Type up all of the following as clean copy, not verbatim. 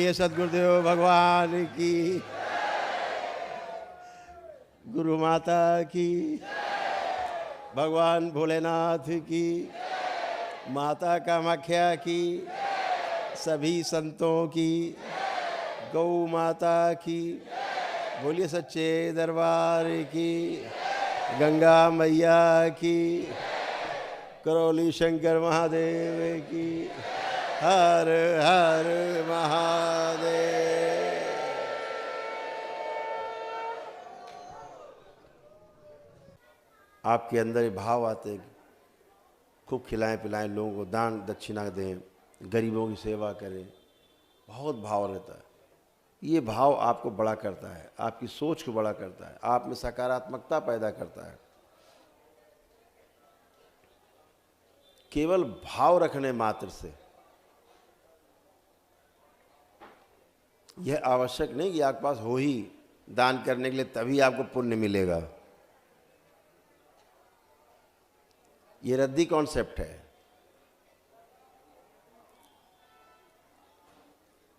बोलिए सद्गुरुदेव भगवान की, गुरु माता की, भगवान भोलेनाथ की, माता कामाख्या की, सभी संतों की, गौ माता की, बोलिए सच्चे दरबार की, गंगा मैया की, करौली शंकर महादेव की, हर हर महादेव। आपके अंदर ये भाव आते हैं, खूब खिलाएं पिलाएं, लोगों को दान दक्षिणा दें, गरीबों की सेवा करें, बहुत भाव रहता है। ये भाव आपको बड़ा करता है, आपकी सोच को बड़ा करता है, आप में सकारात्मकता पैदा करता है। केवल भाव रखने मात्र से यह आवश्यक नहीं कि आपके पास हो ही दान करने के लिए तभी आपको पुण्य मिलेगा। ये रद्दी कॉन्सेप्ट है।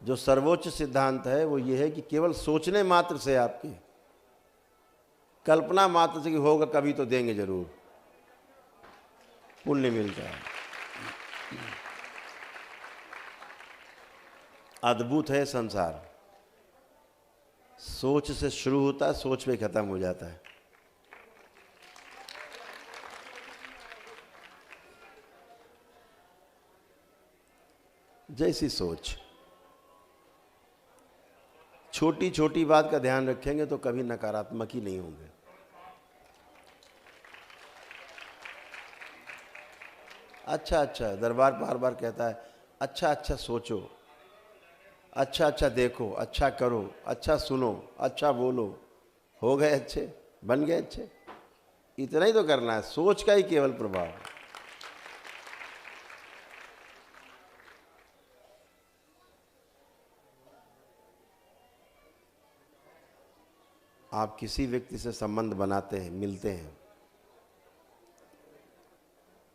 जो सर्वोच्च सिद्धांत है वो ये है कि केवल सोचने मात्र से, आपकी कल्पना मात्र से कि होगा कभी तो देंगे जरूर, पुण्य मिलता है। अद्भुत है संसार, सोच से शुरू होता है, सोच पे खत्म हो जाता है। जैसी सोच, छोटी छोटी बात का ध्यान रखेंगे तो कभी नकारात्मक ही नहीं होंगे। अच्छा अच्छा, दरबार बार बार कहता है अच्छा अच्छा सोचो, अच्छा अच्छा देखो, अच्छा करो, अच्छा सुनो, अच्छा बोलो, हो गए अच्छे, बन गए अच्छे। इतना ही तो करना है, सोच का ही केवल प्रभाव। आप किसी व्यक्ति से संबंध बनाते हैं, मिलते हैं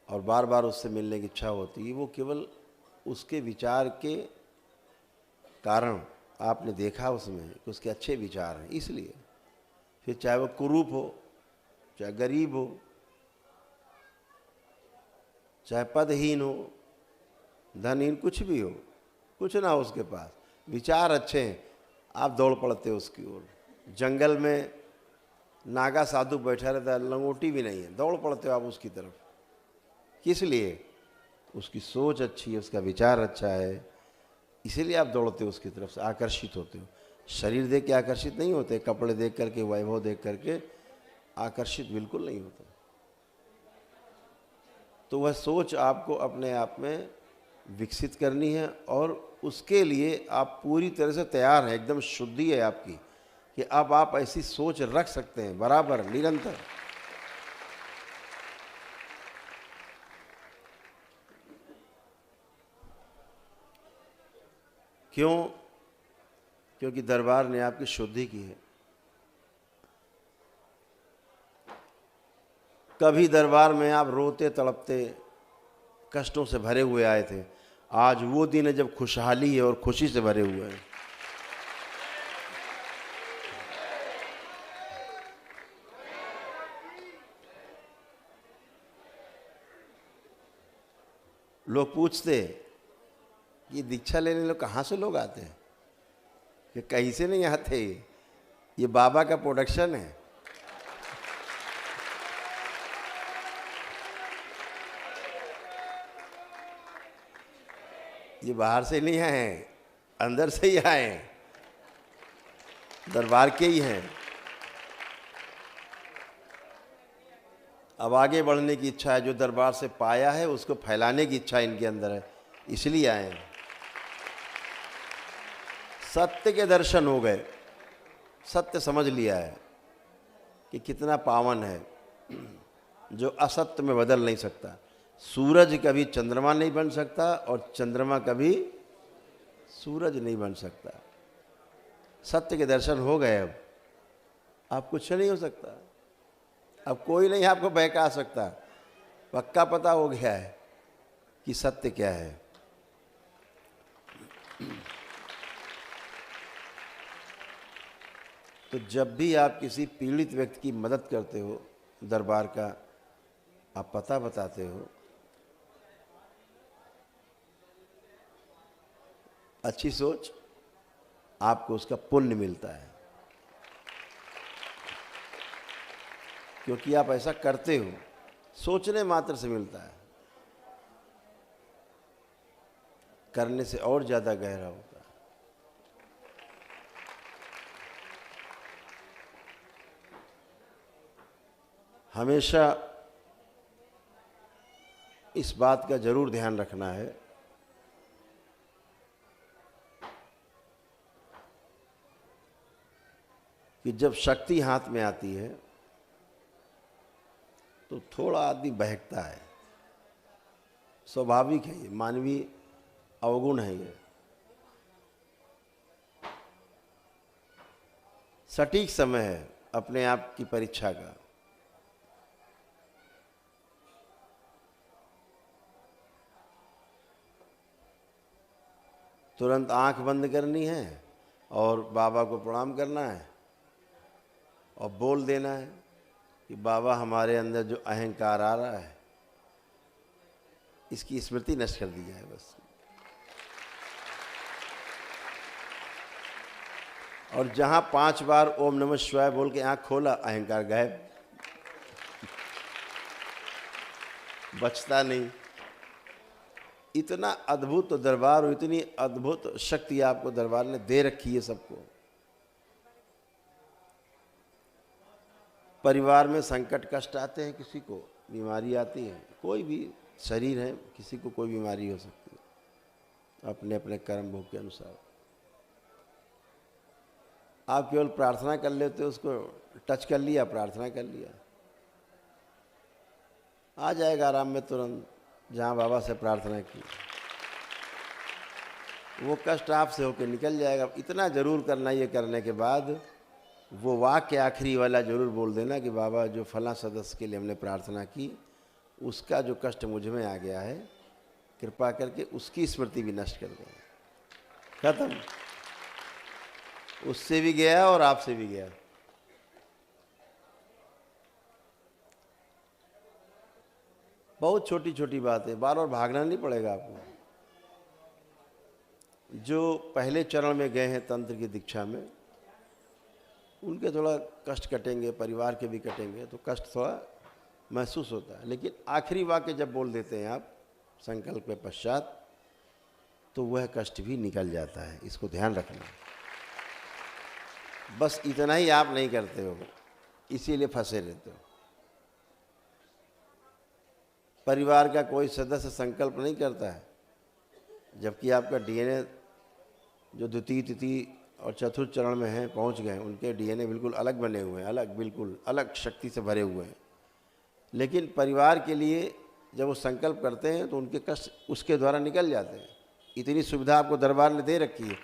और बार बार उससे मिलने की इच्छा होती है, वो केवल उसके विचार के कारण आपने देखा उसमें कि उसके अच्छे विचार हैं, इसलिए। फिर चाहे वो कुरूप हो, चाहे गरीब हो, चाहे पदहीन हो, धनहीन, कुछ भी हो, कुछ ना हो उसके पास, विचार अच्छे हैं, आप दौड़ पड़ते हो उसकी ओर। जंगल में नागा साधु बैठा रहता है, लंगोटी भी नहीं है, दौड़ पड़ते हो आप उसकी तरफ। किस लिए? उसकी सोच अच्छी है, उसका विचार अच्छा है, इसीलिए आप दौड़ते हो उसकी तरफ से, आकर्षित होते हो। शरीर देख के आकर्षित नहीं होते, कपड़े देख करके, वैभव देख करके आकर्षित बिल्कुल नहीं होते। तो वह सोच आपको अपने आप में विकसित करनी है और उसके लिए आप पूरी तरह से तैयार हैं, एकदम शुद्धि है आपकी कि अब आप ऐसी सोच रख सकते हैं बराबर, निरंतर। क्यों? क्योंकि दरबार ने आपकी शुद्धि की है। कभी दरबार में आप रोते तड़पते कष्टों से भरे हुए आए थे, आज वो दिन है जब खुशहाली है और खुशी से भरे हुए हैं। लोग पूछते ये दीक्षा लेने लोग कहाँ से लोग आते हैं? कि कहीं से नहीं आते, ये बाबा का प्रोडक्शन है। ये बाहर से नहीं आए हैं, अंदर से ही आए हैं, दरबार के ही हैं। अब आगे बढ़ने की इच्छा है, जो दरबार से पाया है उसको फैलाने की इच्छा इनके अंदर है, इसलिए आए हैं। सत्य के दर्शन हो गए, सत्य समझ लिया है कि कितना पावन है, जो असत्य में बदल नहीं सकता। सूरज कभी चंद्रमा नहीं बन सकता और चंद्रमा कभी सूरज नहीं बन सकता। सत्य के दर्शन हो गए, अब आप कुछ नहीं हो सकता, अब कोई नहीं आपको बहका सकता। पक्का पता हो गया है कि सत्य क्या है। तो जब भी आप किसी पीड़ित व्यक्ति की मदद करते हो, दरबार का आप पता बताते हो, अच्छी सोच, आपको उसका पुण्य मिलता है, क्योंकि आप ऐसा करते हो। सोचने मात्र से मिलता है, करने से और ज्यादा गहरा होता है। हमेशा इस बात का जरूर ध्यान रखना है कि जब शक्ति हाथ में आती है तो थोड़ा आदमी बहकता है, स्वाभाविक है, ये मानवीय अवगुण है। ये सटीक समय है अपने आप की परीक्षा का। तुरंत आंख बंद करनी है और बाबा को प्रणाम करना है और बोल देना है कि बाबा, हमारे अंदर जो अहंकार आ रहा है इसकी स्मृति नष्ट कर दी जाए बस। और जहां 5 बार ओम नमः शिवाय बोल के आंख खोला, अहंकार गायब, बचता नहीं। इतना अद्भुत दरबार और इतनी अद्भुत शक्ति आपको दरबार ने दे रखी है सबको। परिवार में संकट कष्ट आते हैं, किसी को बीमारी आती है, कोई भी शरीर है, किसी को कोई बीमारी हो सकती है अपने अपने कर्म भोग के अनुसार। आप केवल प्रार्थना कर लेते हो, उसको टच कर लिया, प्रार्थना कर लिया, आ जाएगा आराम में तुरंत। जहाँ बाबा से प्रार्थना की वो कष्ट आपसे होकर निकल जाएगा। इतना जरूर करना, ये करने के बाद वो वाक्य आखिरी वाला जरूर बोल देना कि बाबा, जो फला सदस्य के लिए हमने प्रार्थना की उसका जो कष्ट मुझ में आ गया है, कृपा करके उसकी स्मृति भी नष्ट कर दें। खत्म, उससे भी गया और आपसे भी गया। बहुत छोटी छोटी बात है, बार बार भागना नहीं पड़ेगा आपको। जो पहले चरण में गए हैं तंत्र की दीक्षा में, उनके थोड़ा कष्ट कटेंगे, परिवार के भी कटेंगे, तो कष्ट थोड़ा महसूस होता है। लेकिन आखिरी वाक्य जब बोल देते हैं आप संकल्प के पश्चात, तो वह कष्ट भी निकल जाता है। इसको ध्यान रखना। बस इतना ही आप नहीं करते हो, इसीलिए फंसे रहते हो। परिवार का कोई सदस्य संकल्प नहीं करता है, जबकि आपका डीएनए जो द्वितीय तृतीय और चतुर्थ चरण में हैं, पहुंच गए, उनके डीएनए बिल्कुल अलग बने हुए हैं, अलग, बिल्कुल अलग शक्ति से भरे हुए हैं। लेकिन परिवार के लिए जब वो संकल्प करते हैं तो उनके कष्ट उसके द्वारा निकल जाते हैं। इतनी सुविधा आपको दरबार ने दे रखी है,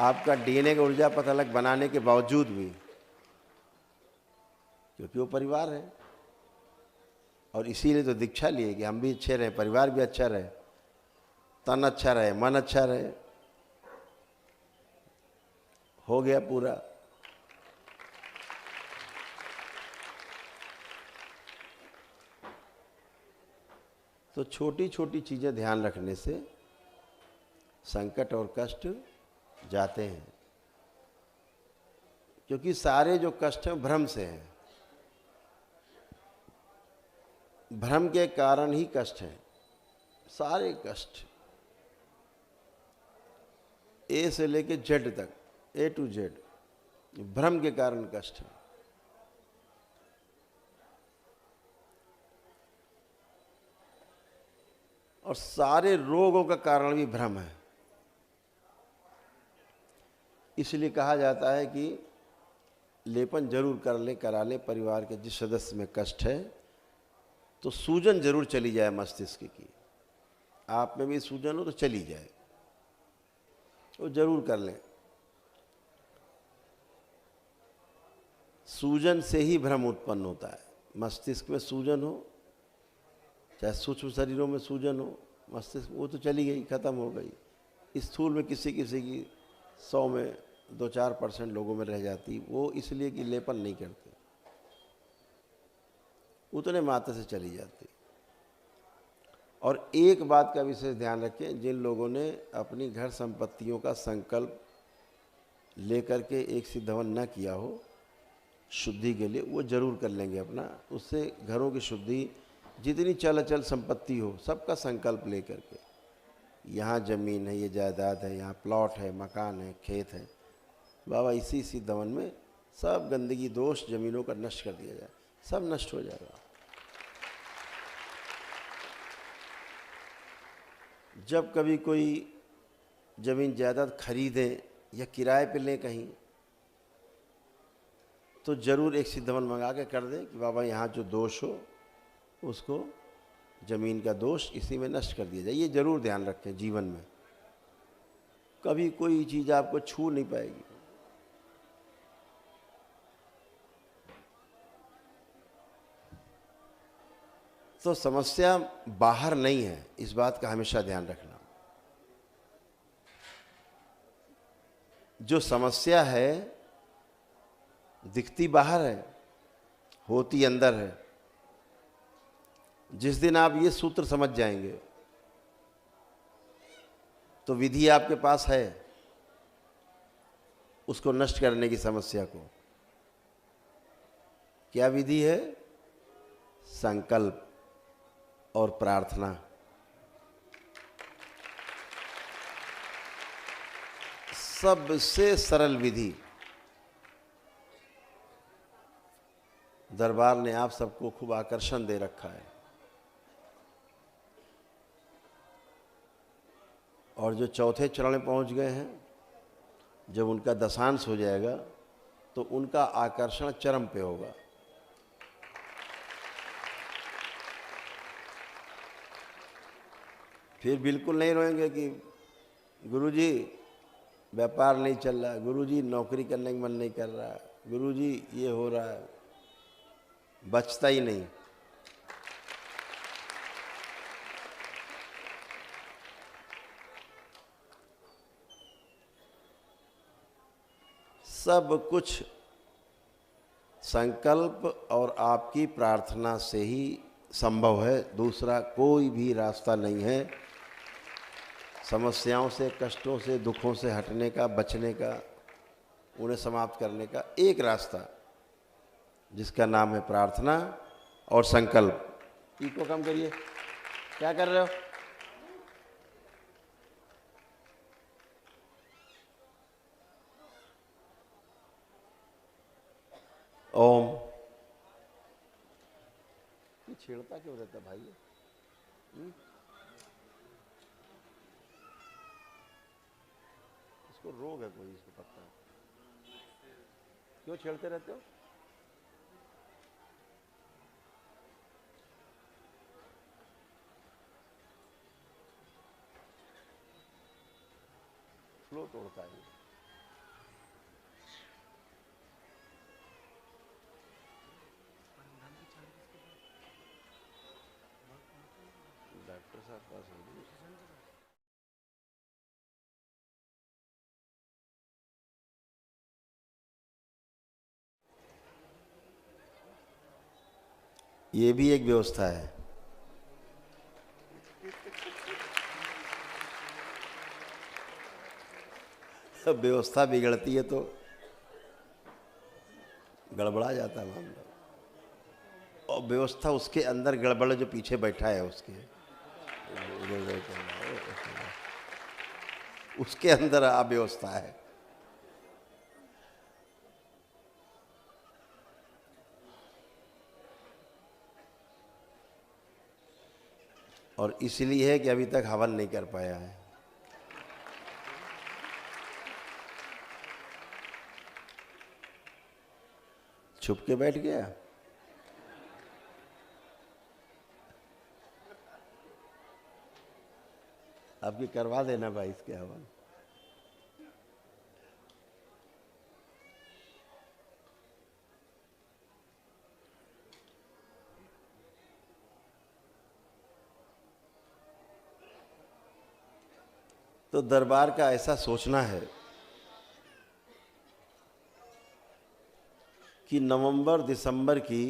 आपका डीएनए का ऊर्जा पथ अलग बनाने के बावजूद भी, क्योंकि वो परिवार है। और इसीलिए तो दीक्षा लिए कि हम भी अच्छे रहें, परिवार भी अच्छा रहे, तन अच्छा रहे, मन अच्छा रहे। हो गया पूरा। तो छोटी छोटी चीजें ध्यान रखने से संकट और कष्ट जाते हैं, क्योंकि सारे जो कष्ट हैं भ्रम से हैं। भ्रम के कारण ही कष्ट है। सारे कष्ट ए से लेके जेड तक, ए टू जेड, भ्रम के कारण कष्ट है। और सारे रोगों का कारण भी भ्रम है। इसलिए कहा जाता है कि लेपन जरूर कर ले, करा ले। परिवार के जिस सदस्य में कष्ट है तो सूजन जरूर चली जाए मस्तिष्क की। आप में भी सूजन हो तो चली जाए, वो जरूर कर लें। सूजन से ही भ्रम उत्पन्न होता है। मस्तिष्क में सूजन हो, चाहे सूक्ष्म शरीरों में सूजन हो, मस्तिष्क वो तो चली गई, खत्म हो गई। स्थूल में किसी किसी की 100 में 2-4% लोगों में रह जाती, वो इसलिए कि लेपन नहीं करते, उतने मात्रा से चली जाती। और एक बात का विशेष ध्यान रखें, जिन लोगों ने अपनी घर संपत्तियों का संकल्प लेकर के एक सिद्ध हवन न किया हो शुद्धि के लिए, वो जरूर कर लेंगे अपना। उससे घरों की शुद्धि, जितनी चल अचल संपत्ति हो सबका संकल्प लेकर के, यहाँ ज़मीन है, ये जायदाद है, यहाँ प्लॉट है, मकान है, खेत है, बाबा इसी सिद्ध हवन में सब गंदगी दोष ज़मीनों का नष्ट कर दिया जाए, सब नष्ट हो जाएगा। जब कभी कोई ज़मीन जायदाद खरीदे या किराए पे लें कहीं, तो ज़रूर एक सिद्ध हवन मंगा के कर दें कि बाबा यहाँ जो दोष हो उसको, ज़मीन का दोष इसी में नष्ट कर दिया जाए। ये ज़रूर ध्यान रखें जीवन में, कभी कोई चीज़ आपको छू नहीं पाएगी। तो समस्या बाहर नहीं है, इस बात का हमेशा ध्यान रखना। जो समस्या है दिखती बाहर है, होती अंदर है। जिस दिन आप ये सूत्र समझ जाएंगे तो विधि आपके पास है उसको नष्ट करने की समस्या को। क्या विधि है? संकल्प और प्रार्थना। सबसे सरल विधि दरबार ने आप सबको खूब आकर्षण दे रखा है। और जो चौथे चरण में पहुंच गए हैं, जब उनका दशांश हो जाएगा तो उनका आकर्षण चरम पे होगा। फिर बिल्कुल नहीं रोएंगे कि गुरुजी व्यापार नहीं चल रहा, गुरुजी नौकरी करने का मन नहीं कर रहा, गुरुजी ये हो रहा है, बचता ही नहीं। सब कुछ संकल्प और आपकी प्रार्थना से ही संभव है, दूसरा कोई भी रास्ता नहीं है। समस्याओं से, कष्टों से, दुखों से हटने का, बचने का, उन्हें समाप्त करने का एक रास्ता, जिसका नाम है प्रार्थना और संकल्प। इको कम करिए, क्या कर रहे हो? ओम। ये छेड़ता क्यों रहता भाई? इसको रोग है कोई, इसको पता है क्यों छेड़ते रहते हो? फ्लो तोड़ता है। डॉक्टर साहब पास हो गए। ये भी एक व्यवस्था है। व्यवस्था बिगड़ती है तो गड़बड़ा जाता है मामला, और व्यवस्था उसके अंदर गड़बड़ जो पीछे बैठा है उसके अंदर अव्यवस्था है। और इसलिए है कि अभी तक हवन नहीं कर पाया है। छुप के बैठ गया। आपकी करवा देना भाई इसके हवन। तो दरबार का ऐसा सोचना है कि नवंबर दिसंबर की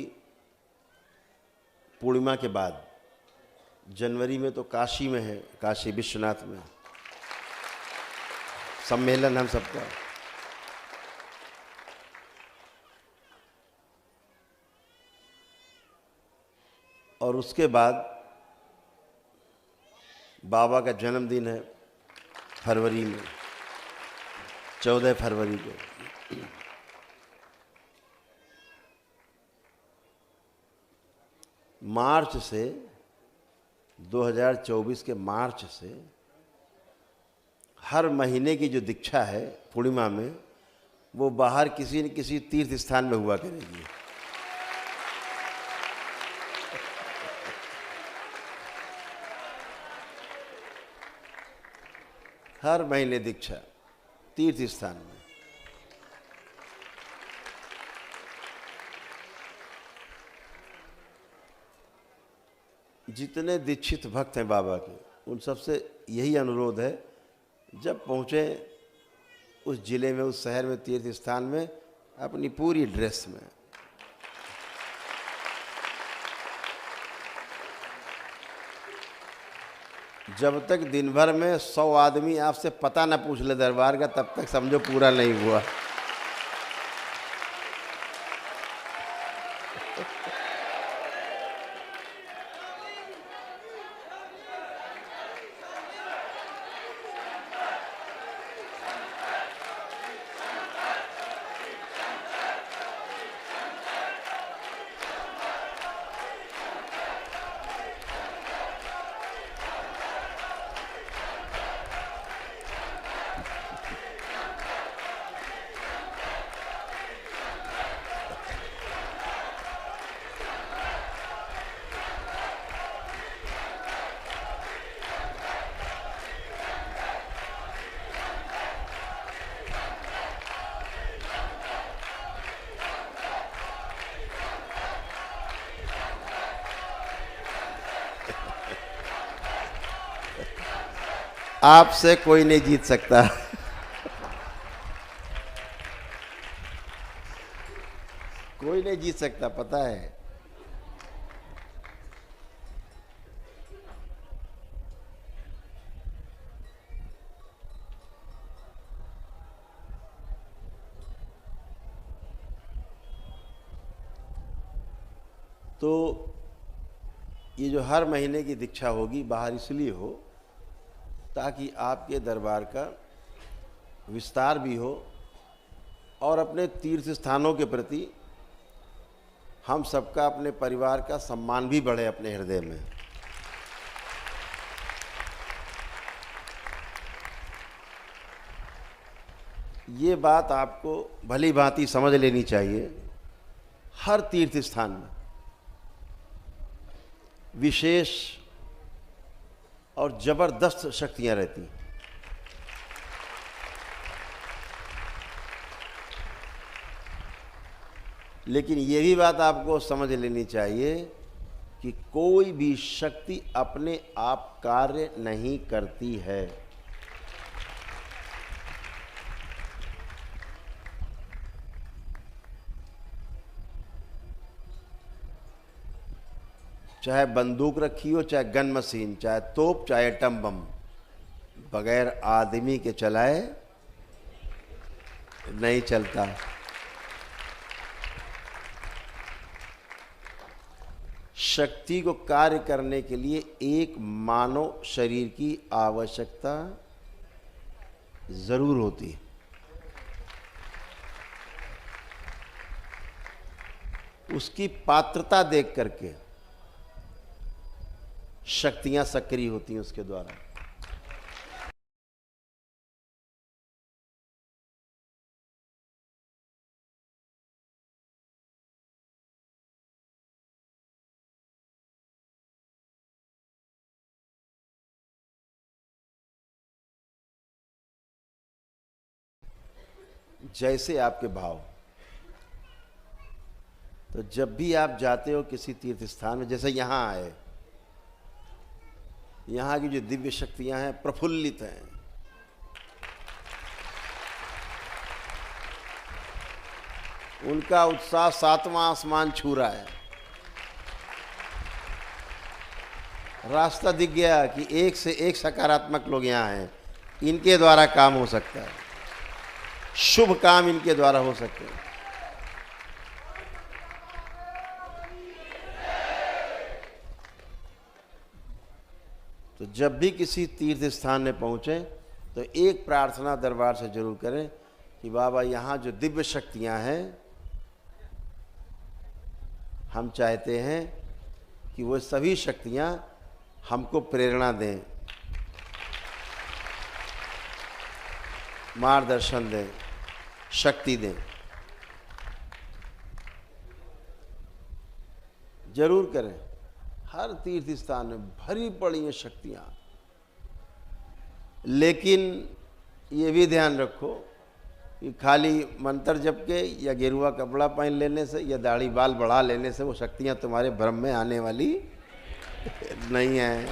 पूर्णिमा के बाद जनवरी में तो काशी में है, काशी विश्वनाथ में सम्मेलन हम सबका, और उसके बाद बाबा का जन्मदिन है फरवरी में, 14 फरवरी को। मार्च से 2024 के मार्च से हर महीने की जो दीक्षा है पूर्णिमा में, वो बाहर किसी न किसी तीर्थ स्थान में हुआ करेगी। हर महीने दीक्षा तीर्थ स्थान में। जितने दीक्षित भक्त हैं बाबा के, उन सबसे यही अनुरोध है, जब पहुँचे उस जिले में, उस शहर में, तीर्थ स्थान में, अपनी पूरी ड्रेस में, जब तक दिन भर में 100 आदमी आपसे पता न पूछ ले दरबार का, तब तक समझो पूरा नहीं हुआ। आपसे कोई नहीं जीत सकता। कोई नहीं जीत सकता, पता है। तो ये जो हर महीने की दीक्षा होगी बाहर इसलिए हो ताकि आपके दरबार का विस्तार भी हो और अपने तीर्थ स्थानों के प्रति हम सबका, अपने परिवार का सम्मान भी बढ़े अपने हृदय में। ये बात आपको भली भांति समझ लेनी चाहिए। हर तीर्थ स्थान में विशेष और जबरदस्त शक्तियां रहती हैं। लेकिन ये भी बात आपको समझ लेनी चाहिए कि कोई भी शक्ति अपने आप कार्य नहीं करती है। चाहे बंदूक रखी हो, चाहे गन मशीन, चाहे तोप, चाहे एटम बम, बगैर आदमी के चलाए नहीं चलता। शक्ति को कार्य करने के लिए एक मानव शरीर की आवश्यकता जरूर होती है। उसकी पात्रता देख करके शक्तियां सक्रिय होती हैं उसके द्वारा। जैसे आपके भाव। तो जब भी आप जाते हो किसी तीर्थ स्थान में, जैसे यहां आए, यहाँ की जो दिव्य शक्तियां हैं प्रफुल्लित हैं। उनका उत्साह सातवां आसमान छू रहा है। रास्ता दिख गया कि एक से एक सकारात्मक लोग यहाँ हैं, इनके द्वारा काम हो सकता है, शुभ काम इनके द्वारा हो सकते हैं। तो जब भी किसी तीर्थ स्थान में पहुँचे तो एक प्रार्थना दरबार से जरूर करें कि बाबा यहाँ जो दिव्य शक्तियाँ हैं, हम चाहते हैं कि वो सभी शक्तियाँ हमको प्रेरणा दें, मार्गदर्शन दें, शक्ति दें। जरूर करें। हर तीर्थ स्थान में भरी पड़ी हैं शक्तियाँ, लेकिन ये भी ध्यान रखो कि खाली मंत्र जप के या गेरुआ कपड़ा पहन लेने से या दाढ़ी बाल बढ़ा लेने से वो शक्तियाँ तुम्हारे भ्रम में आने वाली नहीं है।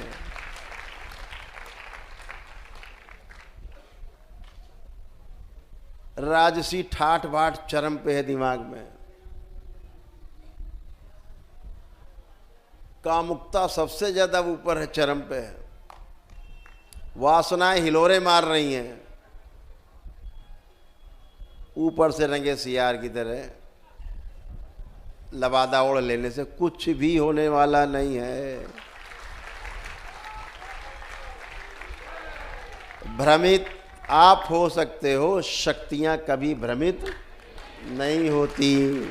राजसी ठाठ बाट चरम पे है दिमाग में, कामुकता सबसे ज्यादा ऊपर है, चरम पे है, वासनाएं हिलोरे मार रही हैं, ऊपर से रंगे सियार की तरह लबादा ओढ़ लेने से कुछ भी होने वाला नहीं है। भ्रमित आप हो सकते हो, शक्तियां कभी भ्रमित नहीं होती।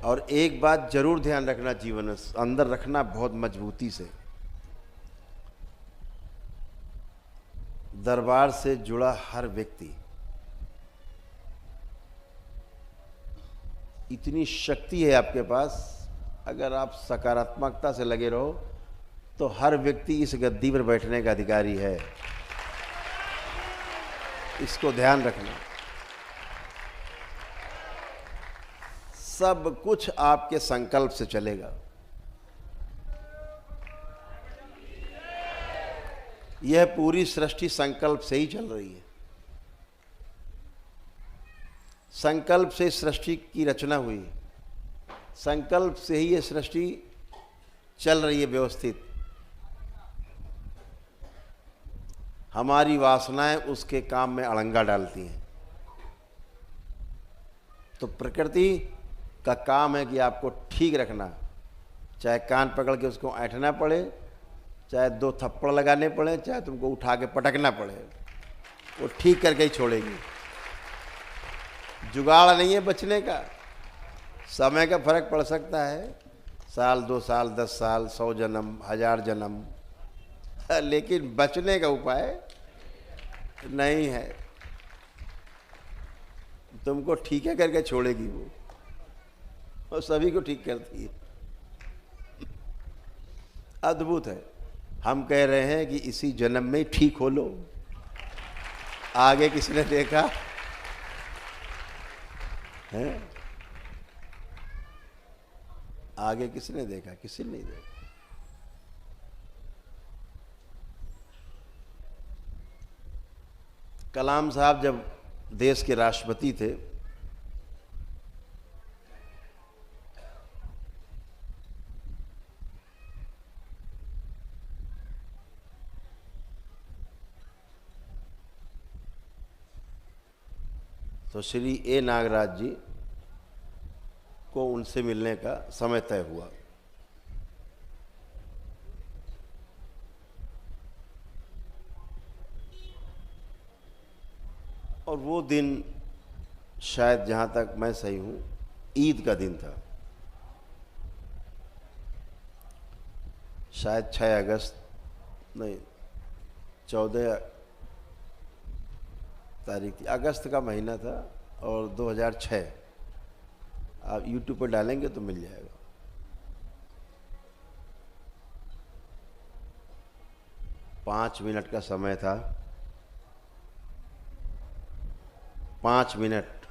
और एक बात जरूर ध्यान रखना, जीवन में अंदर रखना बहुत मजबूती से, दरबार से जुड़ा हर व्यक्ति इतनी शक्ति है आपके पास, अगर आप सकारात्मकता से लगे रहो तो हर व्यक्ति इस गद्दी पर बैठने का अधिकारी है। इसको ध्यान रखना। सब कुछ आपके संकल्प से चलेगा। यह पूरी सृष्टि संकल्प से ही चल रही है। संकल्प से सृष्टि की रचना हुई, संकल्प से ही यह सृष्टि चल रही है व्यवस्थित। हमारी वासनाएं उसके काम में अड़ंगा डालती हैं। तो प्रकृति का काम है कि आपको ठीक रखना, चाहे कान पकड़ के उसको ऐंठना पड़े, चाहे 2 थप्पड़ लगाने पड़े, चाहे तुमको उठा के पटकना पड़े, वो ठीक करके ही छोड़ेगी। जुगाड़ नहीं है बचने का। समय का फर्क पड़ सकता है, साल 2 साल 10 साल 100 जन्म 1000 जन्म, लेकिन बचने का उपाय नहीं है। तुमको ठीक है करके छोड़ेगी वो, और सभी को ठीक करती है। अद्भुत है। हम कह रहे हैं कि इसी जन्म में ठीक हो लो। आगे किसने देखा है? आगे किसने देखा? किसी ने नहीं देखा। कलाम साहब जब देश के राष्ट्रपति थे, तो श्री ए नागराज जी को उनसे मिलने का समय तय हुआ। और वो दिन शायद जहाँ तक मैं सही हूँ ईद का दिन था, शायद 6 अगस्त नहीं 14 तारीख थी, अगस्त का महीना था और 2006। आप YouTube पर डालेंगे तो मिल जाएगा। पाँच मिनट का समय था, 5 मिनट,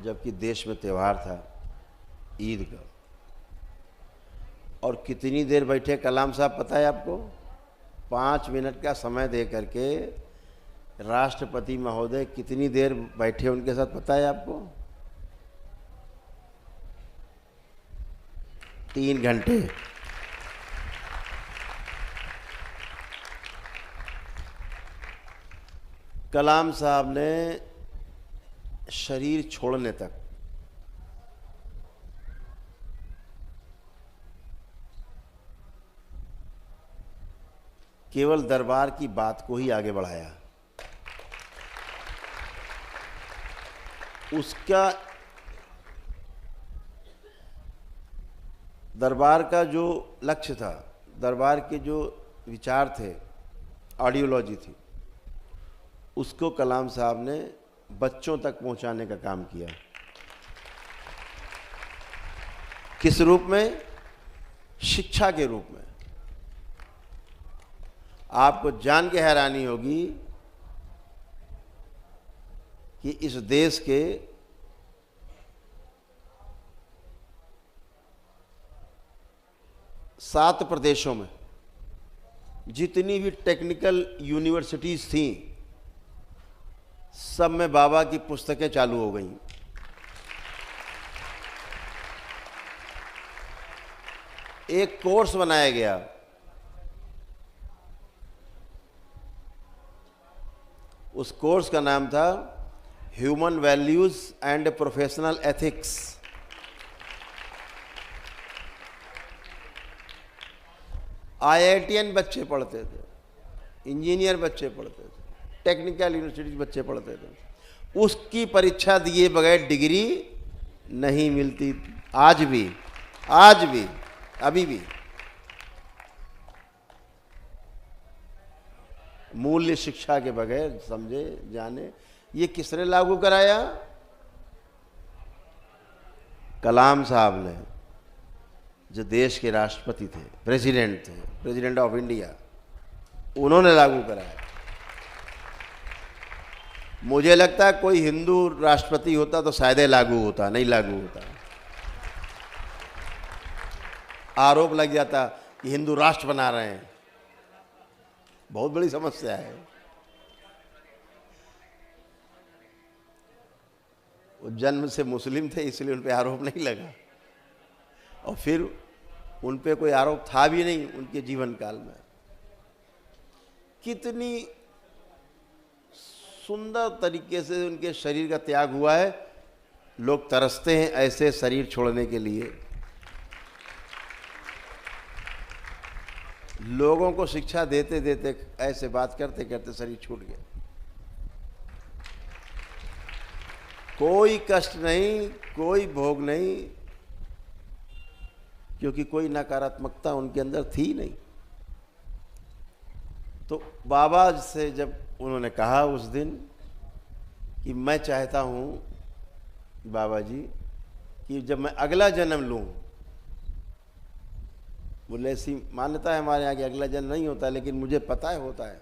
जबकि देश में त्यौहार था ईद का। और कितनी देर बैठे कलाम साहब पता है आपको? 5 मिनट का समय दे करके राष्ट्रपति महोदय कितनी देर बैठे उनके साथ पता है आपको? 3 घंटे। कलाम साहब ने शरीर छोड़ने तक केवल दरबार की बात को ही आगे बढ़ाया। उसका दरबार का जो लक्ष्य था, दरबार के जो विचार थे, आइडियोलॉजी थी, उसको कलाम साहब ने बच्चों तक पहुंचाने का काम किया। किस रूप में? शिक्षा के रूप में। आपको जान के हैरानी होगी कि इस देश के सात प्रदेशों में जितनी भी टेक्निकल यूनिवर्सिटीज थी, सब में बाबा की पुस्तकें चालू हो गई। एक कोर्स बनाया गया, उस कोर्स का नाम था human values and professional ethics. IITian बच्चे पढ़ते थे, इंजीनियर बच्चे पढ़ते थे, टेक्निकल यूनिवर्सिटी बच्चे पढ़ते थे। उसकी परीक्षा दिए बगैर डिग्री नहीं मिलती। आज भी अभी भी मूल्य शिक्षा के बगैर समझे जाने। ये किसने लागू कराया? कलाम साहब ने, जो देश के राष्ट्रपति थे, प्रेसिडेंट ऑफ इंडिया, उन्होंने लागू कराया। मुझे लगता है कोई हिंदू राष्ट्रपति होता तो शायद लागू होता, नहीं लागू होता। आरोप लग जाता कि हिंदू राष्ट्र बना रहे हैं। बहुत बड़ी समस्या है। वो जन्म से मुस्लिम थे, इसलिए उन पे आरोप नहीं लगा, और फिर उन पे कोई आरोप था भी नहीं उनके जीवन काल में। कितनी सुंदर तरीके से उनके शरीर का त्याग हुआ है। लोग तरसते हैं ऐसे शरीर छोड़ने के लिए। लोगों को शिक्षा देते देते ऐसे बात करते करते शरीर छूट गया। कोई कष्ट नहीं, कोई भोग नहीं, क्योंकि कोई नकारात्मकता उनके अंदर थी नहीं। तो बाबा से जब उन्होंने कहा उस दिन कि मैं चाहता हूँ बाबा जी कि जब मैं अगला जन्म लूँ, बोले ऐसी मान्यता है हमारे यहाँ कि अगला जन्म नहीं होता, लेकिन मुझे पता है होता है।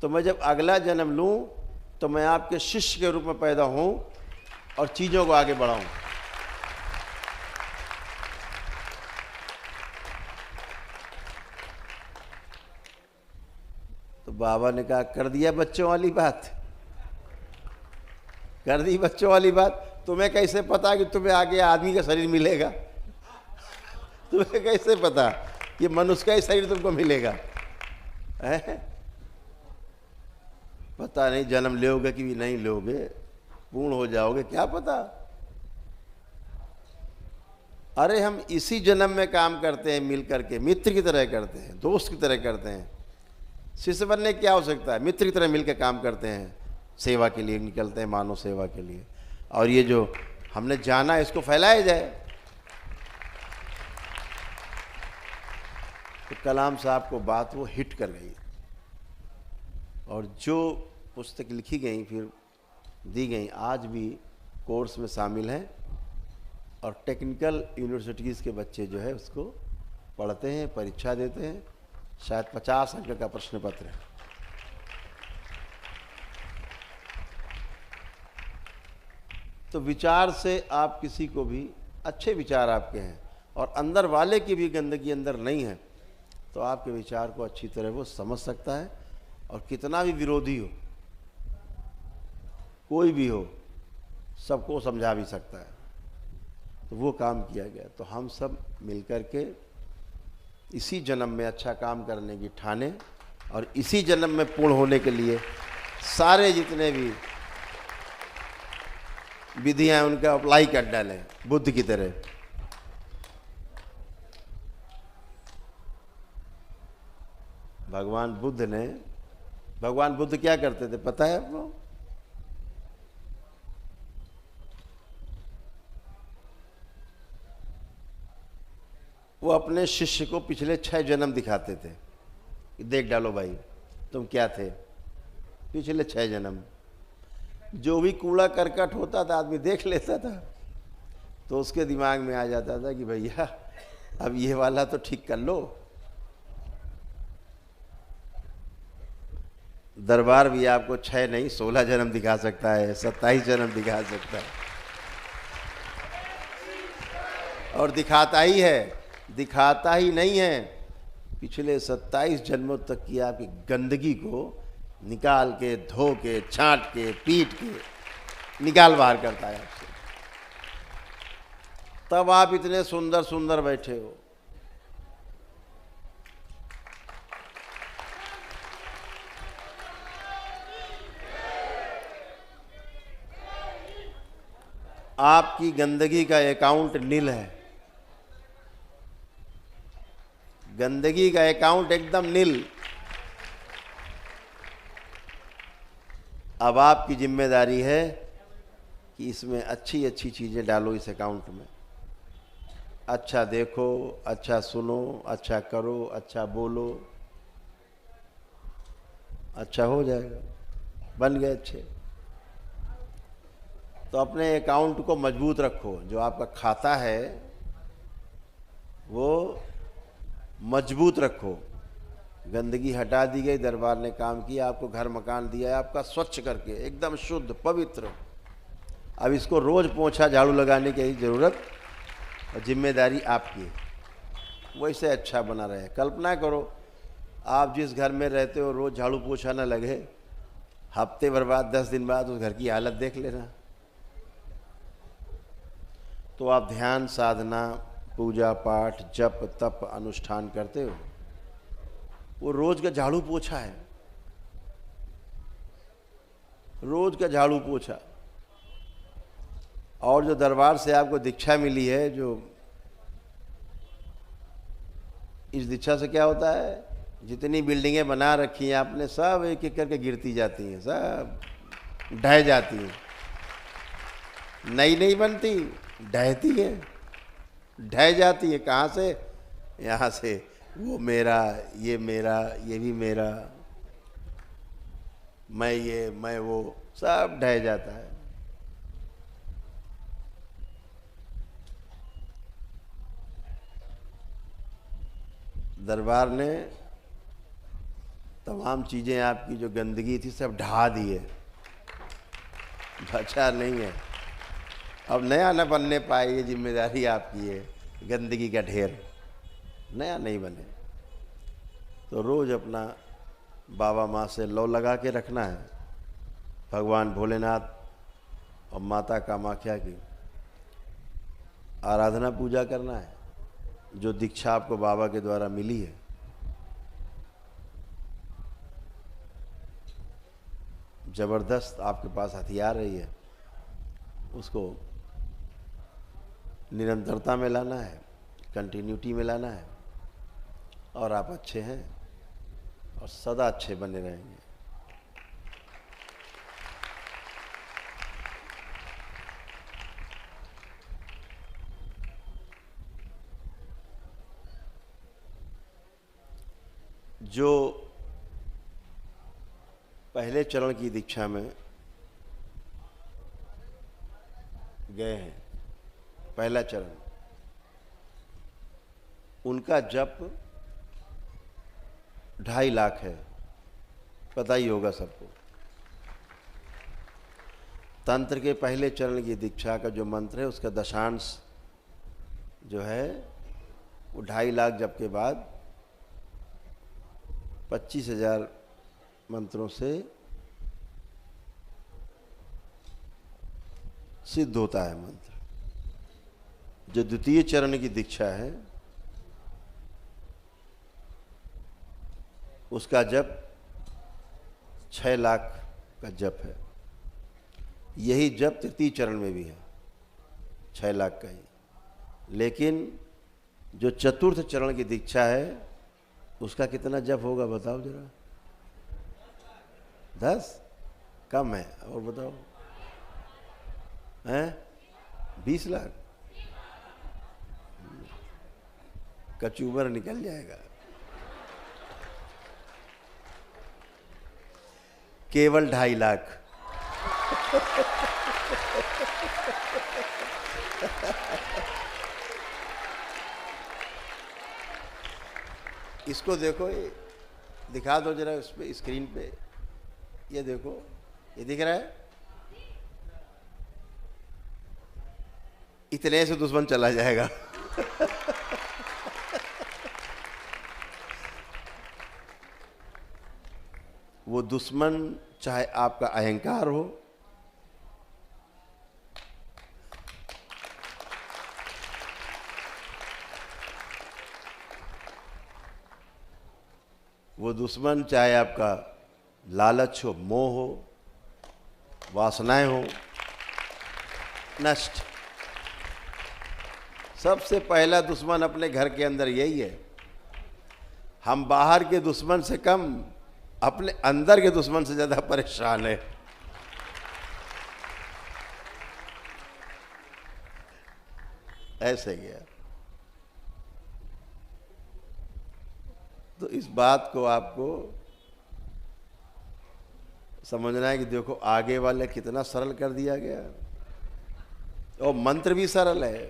तो मैं जब अगला जन्म लूँ तो मैं आपके शिष्य के रूप में पैदा हूँ और चीज़ों को आगे बढ़ाऊँ। तो बाबा ने कहा, कर दिया बच्चों वाली बात, कर दी बच्चों वाली बात। तुम्हें कैसे पता कि तुम्हें आगे आदमी का शरीर मिलेगा? तुम्हें कैसे पता कि मनुष्य का ही शरीर तुमको मिलेगा? है? पता नहीं जन्म लोगे कि भी नहीं लोगे, पूर्ण हो जाओगे, क्या पता। अरे हम इसी जन्म में काम करते हैं, मिल करके मित्र की तरह करते हैं, दोस्त की तरह करते हैं। शिष्य बनने की क्या आवश्यकता है? मित्र की तरह मिलकर काम करते हैं, सेवा के लिए निकलते हैं, मानव सेवा के लिए। और ये जो हमने जाना इसको फैलाया जाए। तो कलाम साहब को बात वो हिट कर गई, और जो पुस्तक लिखी गई फिर दी गई, आज भी कोर्स में शामिल हैं, और टेक्निकल यूनिवर्सिटीज़ के बच्चे जो है उसको पढ़ते हैं, परीक्षा देते हैं। शायद 50 अंक का प्रश्न पत्र है। तो विचार से आप किसी को भी, अच्छे विचार आपके हैं और अंदर वाले की भी गंदगी अंदर नहीं है, तो आपके विचार को अच्छी तरह वो समझ सकता है। और कितना भी विरोधी हो, कोई भी हो, सबको समझा भी सकता है। तो वो काम किया गया। तो हम सब मिलकर के इसी जन्म में अच्छा काम करने की ठाने और इसी जन्म में पूर्ण होने के लिए सारे जितने भी विधियां हैं उनका अप्लाई कर डालें बुद्ध की तरह। भगवान बुद्ध क्या करते थे पता है आपको? वो अपने शिष्य को पिछले 6 जन्म दिखाते थे। देख डालो भाई तुम क्या थे पिछले 6 जन्म। जो भी कूड़ा करकट होता था आदमी देख लेता था, तो उसके दिमाग में आ जाता था कि भैया अब ये वाला तो ठीक कर लो। दरबार भी आपको 6 नहीं 16 जन्म दिखा सकता है, 27 जन्म दिखा सकता है, और दिखाता ही है, दिखाता ही नहीं है। पिछले 27 जन्मों तक की आपकी गंदगी को निकाल के, धो के, छांट के, पीट के निकाल बाहर करता है आपसे। तब आप इतने सुंदर सुंदर बैठे हो। आपकी गंदगी का अकाउंट नील है, गंदगी का अकाउंट एकदम नील। अब आपकी जिम्मेदारी है कि इसमें अच्छी अच्छी चीज़ें डालो इस अकाउंट में। अच्छा देखो, अच्छा सुनो, अच्छा करो, अच्छा बोलो, अच्छा हो जाएगा, बन गए अच्छे। तो अपने अकाउंट को मजबूत रखो। जो आपका खाता है वो मजबूत रखो। गंदगी हटा दी गई, दरबार ने काम किया, आपको घर मकान दिया है आपका स्वच्छ करके एकदम शुद्ध पवित्र। अब इसको रोज पोंछा झाड़ू लगाने की ज़रूरत और जिम्मेदारी आपकी है। वैसे अच्छा बना रहे। कल्पना करो आप जिस घर में रहते हो रोज झाड़ू पोछा ना लगे, हफ्ते भर बाद 10 दिन बाद उस घर की हालत देख लेना। तो आप ध्यान साधना, पूजा पाठ, जप तप अनुष्ठान करते हो, वो रोज का झाड़ू पोछा है, रोज का झाड़ू पोछा। और जो दरबार से आपको दीक्षा मिली है, जो इस दीक्षा से क्या होता है, जितनी बिल्डिंगें बना रखी हैं आपने सब एक एक करके गिरती जाती हैं, सब ढह जाती हैं, नई नहीं बनती, ढहती है, ढह जाती है। कहाँ से? यहाँ से। वो मेरा, ये मेरा, ये भी मेरा, मैं ये, मैं वो, सब ढह जाता है। दरबार ने तमाम चीज़ें आपकी जो गंदगी थी सब ढहा दी है, बचा नहीं है। अब नया न बनने पाए, ये जिम्मेदारी आपकी है। गंदगी का ढेर नया नहीं बने। तो रोज़ अपना बाबा माँ से लौ लगा के रखना है, भगवान भोलेनाथ और माता कामाख्या की आराधना पूजा करना है। जो दीक्षा आपको बाबा के द्वारा मिली है, ज़बरदस्त आपके पास हथियार है, ये उसको निरंतरता में लाना है, कंटिन्यूटी में लाना है, और आप अच्छे हैं और सदा अच्छे बने रहेंगे। जो पहले चरण की दीक्षा में गए हैं, पहला चरण, उनका जप 2.5 लाख है, पता ही होगा सबको। तंत्र के पहले चरण की दीक्षा का जो मंत्र है उसका दशांश जो है वो 2.5 लाख जप के बाद 25,000 मंत्रों से सिद्ध होता है मंत्र। जो द्वितीय चरण की दीक्षा है उसका जप 6 लाख का जप है। यही जप तृतीय चरण में भी है, 6 लाख का ही। लेकिन जो चतुर्थ चरण की दीक्षा है उसका कितना जप होगा बताओ जरा? 10? कम है, और बताओ? हैं? 20 लाख? कचूमर निकल जाएगा। केवल 2.5 लाख। इसको देखो, ये दिखा दो जरा उस पे, स्क्रीन पे। ये देखो, ये दिख रहा है? इतने से दुश्मन चला जाएगा। वो दुश्मन चाहे आपका अहंकार हो, वो दुश्मन चाहे आपका लालच हो, मोह हो, वासनाएं हो, नष्ट। सबसे पहला दुश्मन अपने घर के अंदर यही है। हम बाहर के दुश्मन से कम अपने अंदर के दुश्मन से ज्यादा परेशान है। ऐसे गया। तो इस बात को आपको समझना है कि देखो आगे वाले कितना सरल कर दिया गया, और मंत्र भी सरल है।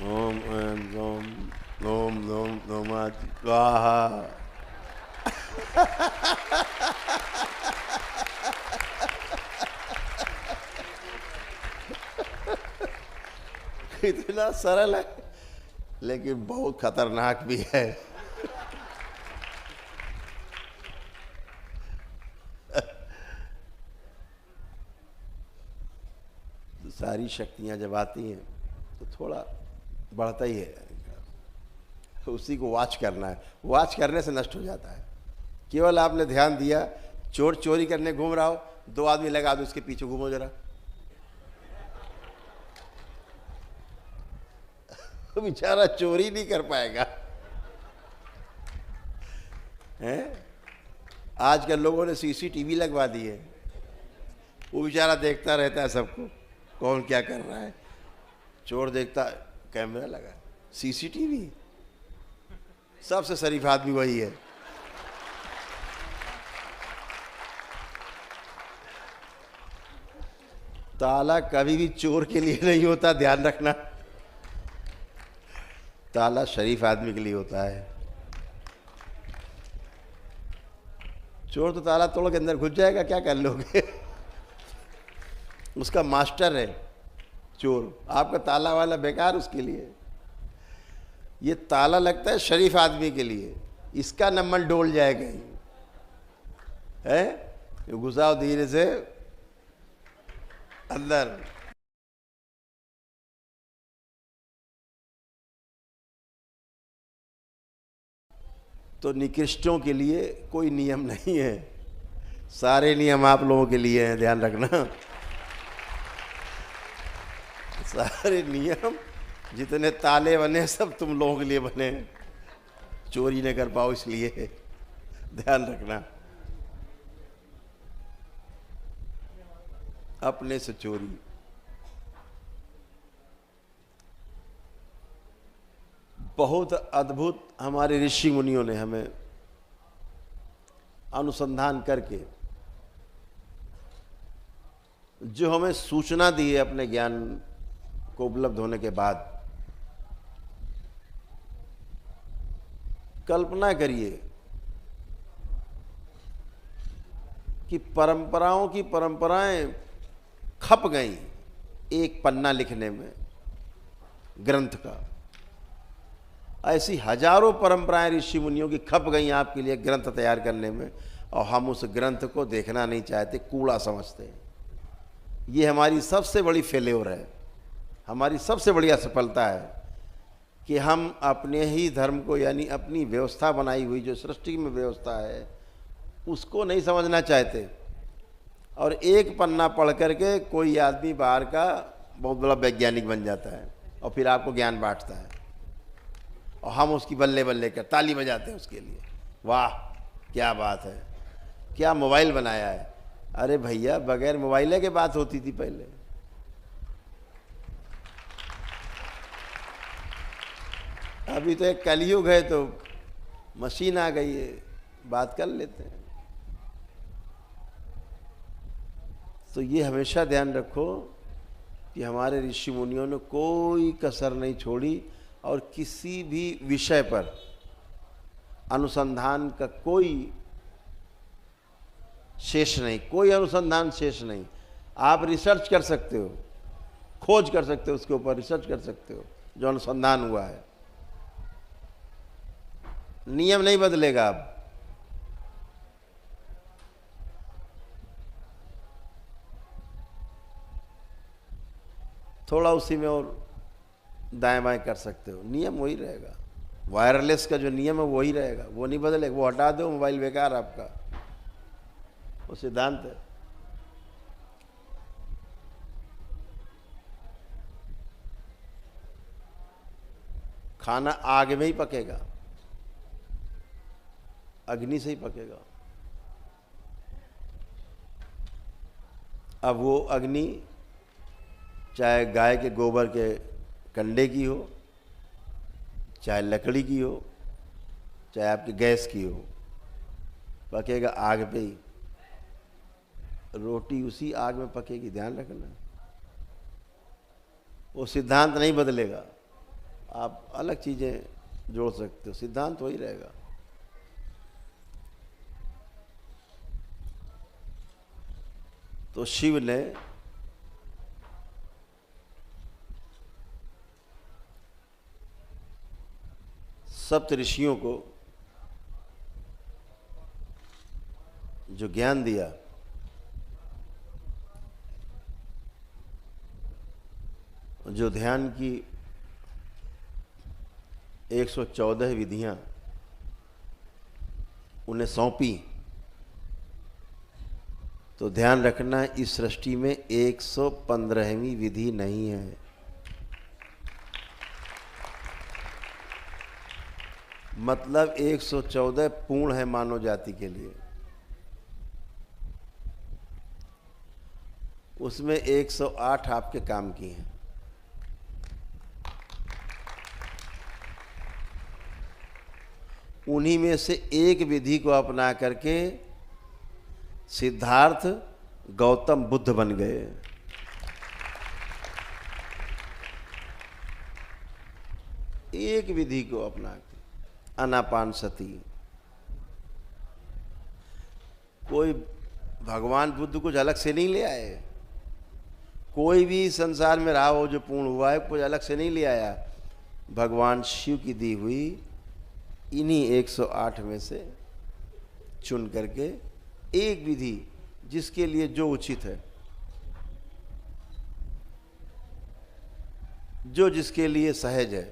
ओम ऐं ओम ओम ओम नमः स्वाहा। इतना सरल है लेकिन बहुत खतरनाक भी है। सारी शक्तियां जब आती हैं तो थोड़ा बढ़ता ही है। उसी को वॉच करना है, वॉच करने से नष्ट हो जाता है। केवल आपने ध्यान दिया, चोर चोरी करने घूम रहा हो, 2 आदमी लगा दो उसके पीछे, घूमो जरा। बेचारा चोरी नहीं कर पाएगा। हैं? आजकल लोगों ने सीसीटीवी लगवा दी है, वो बेचारा देखता रहता है सबको, कौन क्या कर रहा है। चोर देखता, कैमरा लगा, सीसीटीवी। सबसे शरीफ आदमी वही है। ताला कभी भी चोर के लिए नहीं होता, ध्यान रखना। ताला शरीफ आदमी के लिए होता है। चोर तो ताला तोड़ के अंदर घुस जाएगा, क्या कर लोगे? उसका मास्टर है चोर, आपका ताला वाला बेकार उसके लिए। ये ताला लगता है शरीफ आदमी के लिए, इसका नंबर डोल जाएगा ही है। घुसाओ धीरे से अंदर। तो निकृष्टों के लिए कोई नियम नहीं है, सारे नियम आप लोगों के लिए हैं, ध्यान रखना। सारे नियम जितने ताले बने सब तुम लोगों के लिए बने, चोरी न कर पाओ इसलिए, ध्यान रखना। अपने से चोरी। बहुत अद्भुत हमारे ऋषि मुनियों ने हमें अनुसंधान करके जो हमें सूचना दी है अपने ज्ञान को उपलब्ध होने के बाद। कल्पना करिए कि परंपराओं की परंपराएं खप गईं एक पन्ना लिखने में, ग्रंथ का। ऐसी हजारों परंपराएं ऋषि मुनियों की खप गई आपके लिए ग्रंथ तैयार करने में, और हम उस ग्रंथ को देखना नहीं चाहते, कूड़ा समझते हैं। ये हमारी सबसे बड़ी फेल्योर है, हमारी सबसे बड़ी असफलता है कि हम अपने ही धर्म को, यानी अपनी व्यवस्था बनाई हुई जो सृष्टि में व्यवस्था है, उसको नहीं समझना चाहते। और एक पन्ना पढ़ करके कोई आदमी बाहर का बहुत बड़ा वैज्ञानिक बन जाता है और फिर आपको ज्ञान बांटता है, और हम उसकी बल्ले बल्ले कर ताली बजाते हैं उसके लिए, वाह क्या बात है, क्या मोबाइल बनाया है। अरे भैया, बगैर मोबाइल के बात होती थी पहले। अभी तो एक कलयुग है तो मशीन आ गई है, बात कर लेते हैं। तो ये हमेशा ध्यान रखो कि हमारे ऋषि मुनियों ने कोई कसर नहीं छोड़ी, और किसी भी विषय पर अनुसंधान का कोई शेष नहीं, कोई अनुसंधान शेष नहीं। आप रिसर्च कर सकते हो, खोज कर सकते हो, उसके ऊपर रिसर्च कर सकते हो, जो अनुसंधान हुआ है। नियम नहीं बदलेगा। अब थोड़ा उसी में और दाएं बाएं कर सकते हो, नियम वही रहेगा। वायरलेस का जो नियम है वही रहेगा, वो नहीं बदलेगा। वो हटा दो, मोबाइल बेकार आपका, वो सिद्धांत है। खाना आग में ही पकेगा, अग्नि से ही पकेगा। अब वो अग्नि चाहे गाय के गोबर के कंडे की हो, चाहे लकड़ी की हो, चाहे आपकी गैस की हो, पकेगा आग पे ही। रोटी उसी आग में पकेगी, ध्यान रखना। वो सिद्धांत नहीं बदलेगा। आप अलग चीज़ें जोड़ सकते हो, सिद्धांत वही रहेगा। तो शिव ने सप्त ऋषियों को जो ज्ञान दिया, जो ध्यान की 114 विधियां उन्हें सौंपी, तो ध्यान रखना इस सृष्टि में 115वीं विधि नहीं है। मतलब 114 पूर्ण है मानव जाति के लिए, उसमें 108 आपके काम की हैं। उन्हीं में से एक विधि को अपना करके सिद्धार्थ गौतम बुद्ध बन गए। एक विधि को अपना के आनापान सती। कोई भगवान बुद्ध कुछ अलग से नहीं ले आए, कोई भी संसार में रहा हो जो पूर्ण हुआ है, कुछ अलग से नहीं ले आया। भगवान शिव की दी हुई इन्हीं 108 में से चुन करके एक विधि, जिसके लिए जो उचित है, जो जिसके लिए सहज है,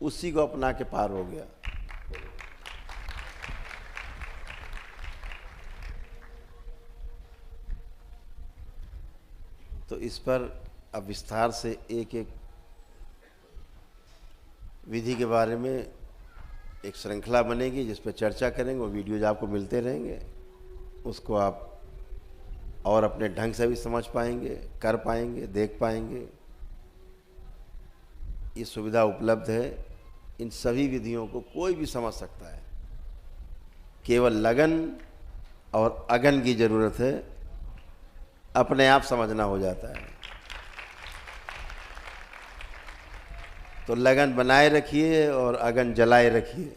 उसी को अपना के पार हो गया। तो इस पर अब विस्तार से एक एक विधि के बारे में एक श्रृंखला बनेगी, जिस पर चर्चा करेंगे। वो वीडियोज आपको मिलते रहेंगे, उसको आप और अपने ढंग से भी समझ पाएंगे, कर पाएंगे, देख पाएंगे। ये सुविधा उपलब्ध है। इन सभी विधियों को कोई भी समझ सकता है, केवल लगन और अगन की जरूरत है, अपने आप समझना हो जाता है। तो लगन बनाए रखिए और अगन जलाए रखिए,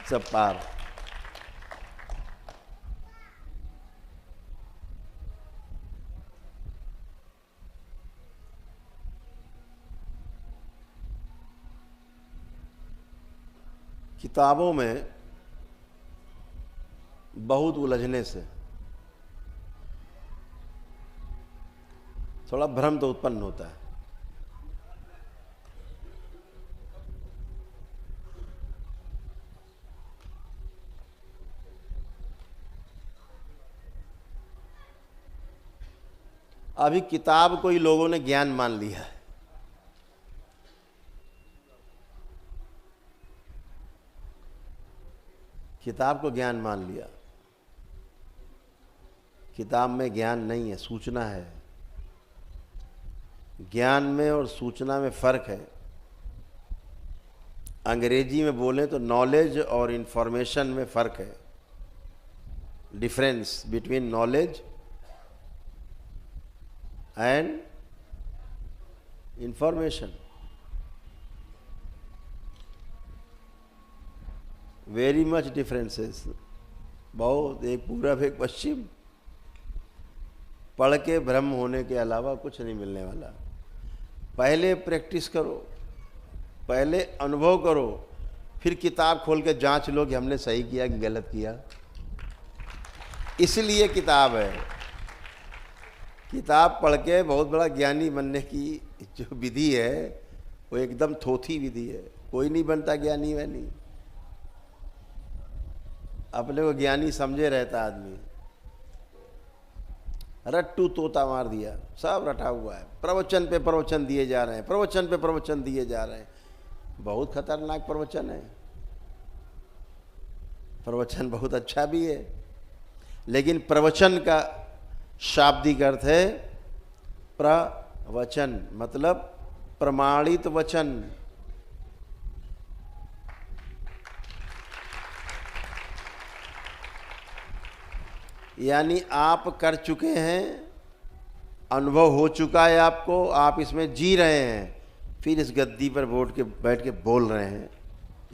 सब पार। किताबों में बहुत उलझने से थोड़ा भ्रम तो उत्पन्न होता है। अभी किताब को ही लोगों ने ज्ञान मान लिया है। किताब को ज्ञान मान लिया। किताब में ज्ञान नहीं है, सूचना है। ज्ञान में और सूचना में फर्क है। अंग्रेजी में बोले तो नॉलेज और इंफॉर्मेशन में फर्क है। Difference between knowledge and information, very much differences, बहुत। एक पूरब एक पश्चिम। पढ़ के भ्रम होने के अलावा कुछ नहीं मिलने वाला। पहले प्रैक्टिस करो, पहले अनुभव करो, फिर किताब खोल के जांच लो कि हमने सही किया कि गलत किया। इसलिए किताब है। किताब पढ़ के बहुत बड़ा ज्ञानी बनने की जो विधि है वो एकदम थोथी विधि है। कोई नहीं बनता ज्ञानी वैनी। अपने को ज्ञानी समझे रहता आदमी। रट्टू तोता मार दिया, सब रटा हुआ है। प्रवचन पे प्रवचन दिए जा रहे हैं, प्रवचन पे प्रवचन दिए जा रहे हैं। बहुत खतरनाक प्रवचन है। प्रवचन बहुत अच्छा भी है, लेकिन प्रवचन का शाब्दिक अर्थ है प्रवचन, मतलब प्रमाणित वचन। यानी आप कर चुके हैं, अनुभव हो चुका है आपको, आप इसमें जी रहे हैं, फिर इस गद्दी पर बैठ के बोल रहे हैं।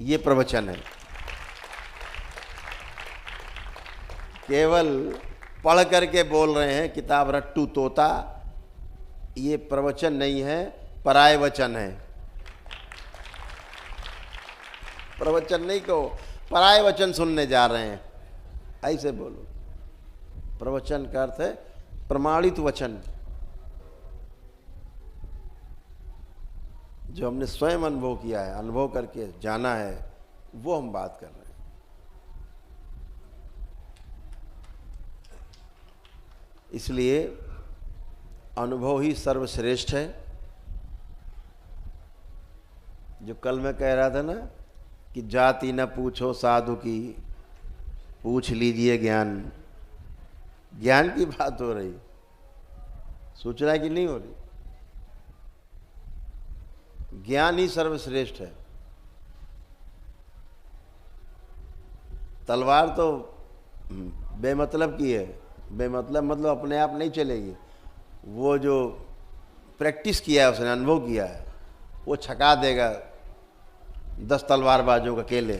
ये प्रवचन है। केवल पढ़ करके बोल रहे हैं, किताब रट्टू तोता, ये प्रवचन नहीं है, पराय वचन है। प्रवचन नहीं कहो, पराय वचन सुनने जा रहे हैं, ऐसे बोलो। प्रवचन का अर्थ है प्रमाणित वचन, जो हमने स्वयं अनुभव किया है, अनुभव करके जाना है, वो हम बात कर रहे हैं। इसलिए अनुभव ही सर्वश्रेष्ठ है। जो कल मैं कह रहा था ना कि जाति न पूछो साधु की, पूछ लीजिए ज्ञान। ज्ञान की बात हो रही, सूचना की नहीं हो रही। ज्ञान ही सर्वश्रेष्ठ है। तलवार तो बेमतलब की है। बेमतलब मतलब अपने आप नहीं चलेगी। वो जो प्रैक्टिस किया है, उसने अनुभव किया है, वो छका देगा 10 तलवारबाजों को अकेले,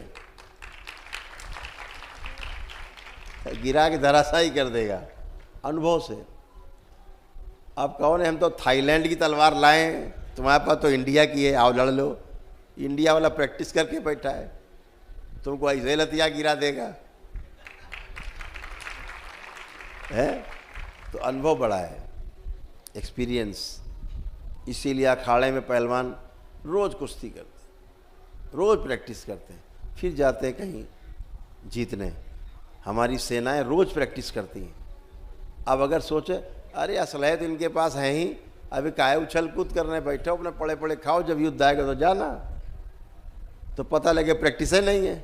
गिरा के धराशायी कर देगा अनुभव से। आप कौन है? हम तो थाईलैंड की तलवार लाए, तुम्हारे पास तो इंडिया की है, आओ लड़ लो। इंडिया वाला प्रैक्टिस करके बैठा है, तुमको ऐसे लतिया गिरा देगा। है तो अनुभव बड़ा है, एक्सपीरियंस। इसीलिए अखाड़े में पहलवान रोज कुश्ती करते, रोज प्रैक्टिस करते हैं, फिर जाते हैं कहीं जीतने। हमारी सेनाएं रोज प्रैक्टिस करती हैं। अब अगर सोचे अरे असलहत इनके पास है ही, अभी काहे उछल कूद करने बैठे हो, अपने पड़े पड़े खाओ, जब युद्ध आएगा तो जाना। तो पता लगे प्रैक्टिस ही नहीं है,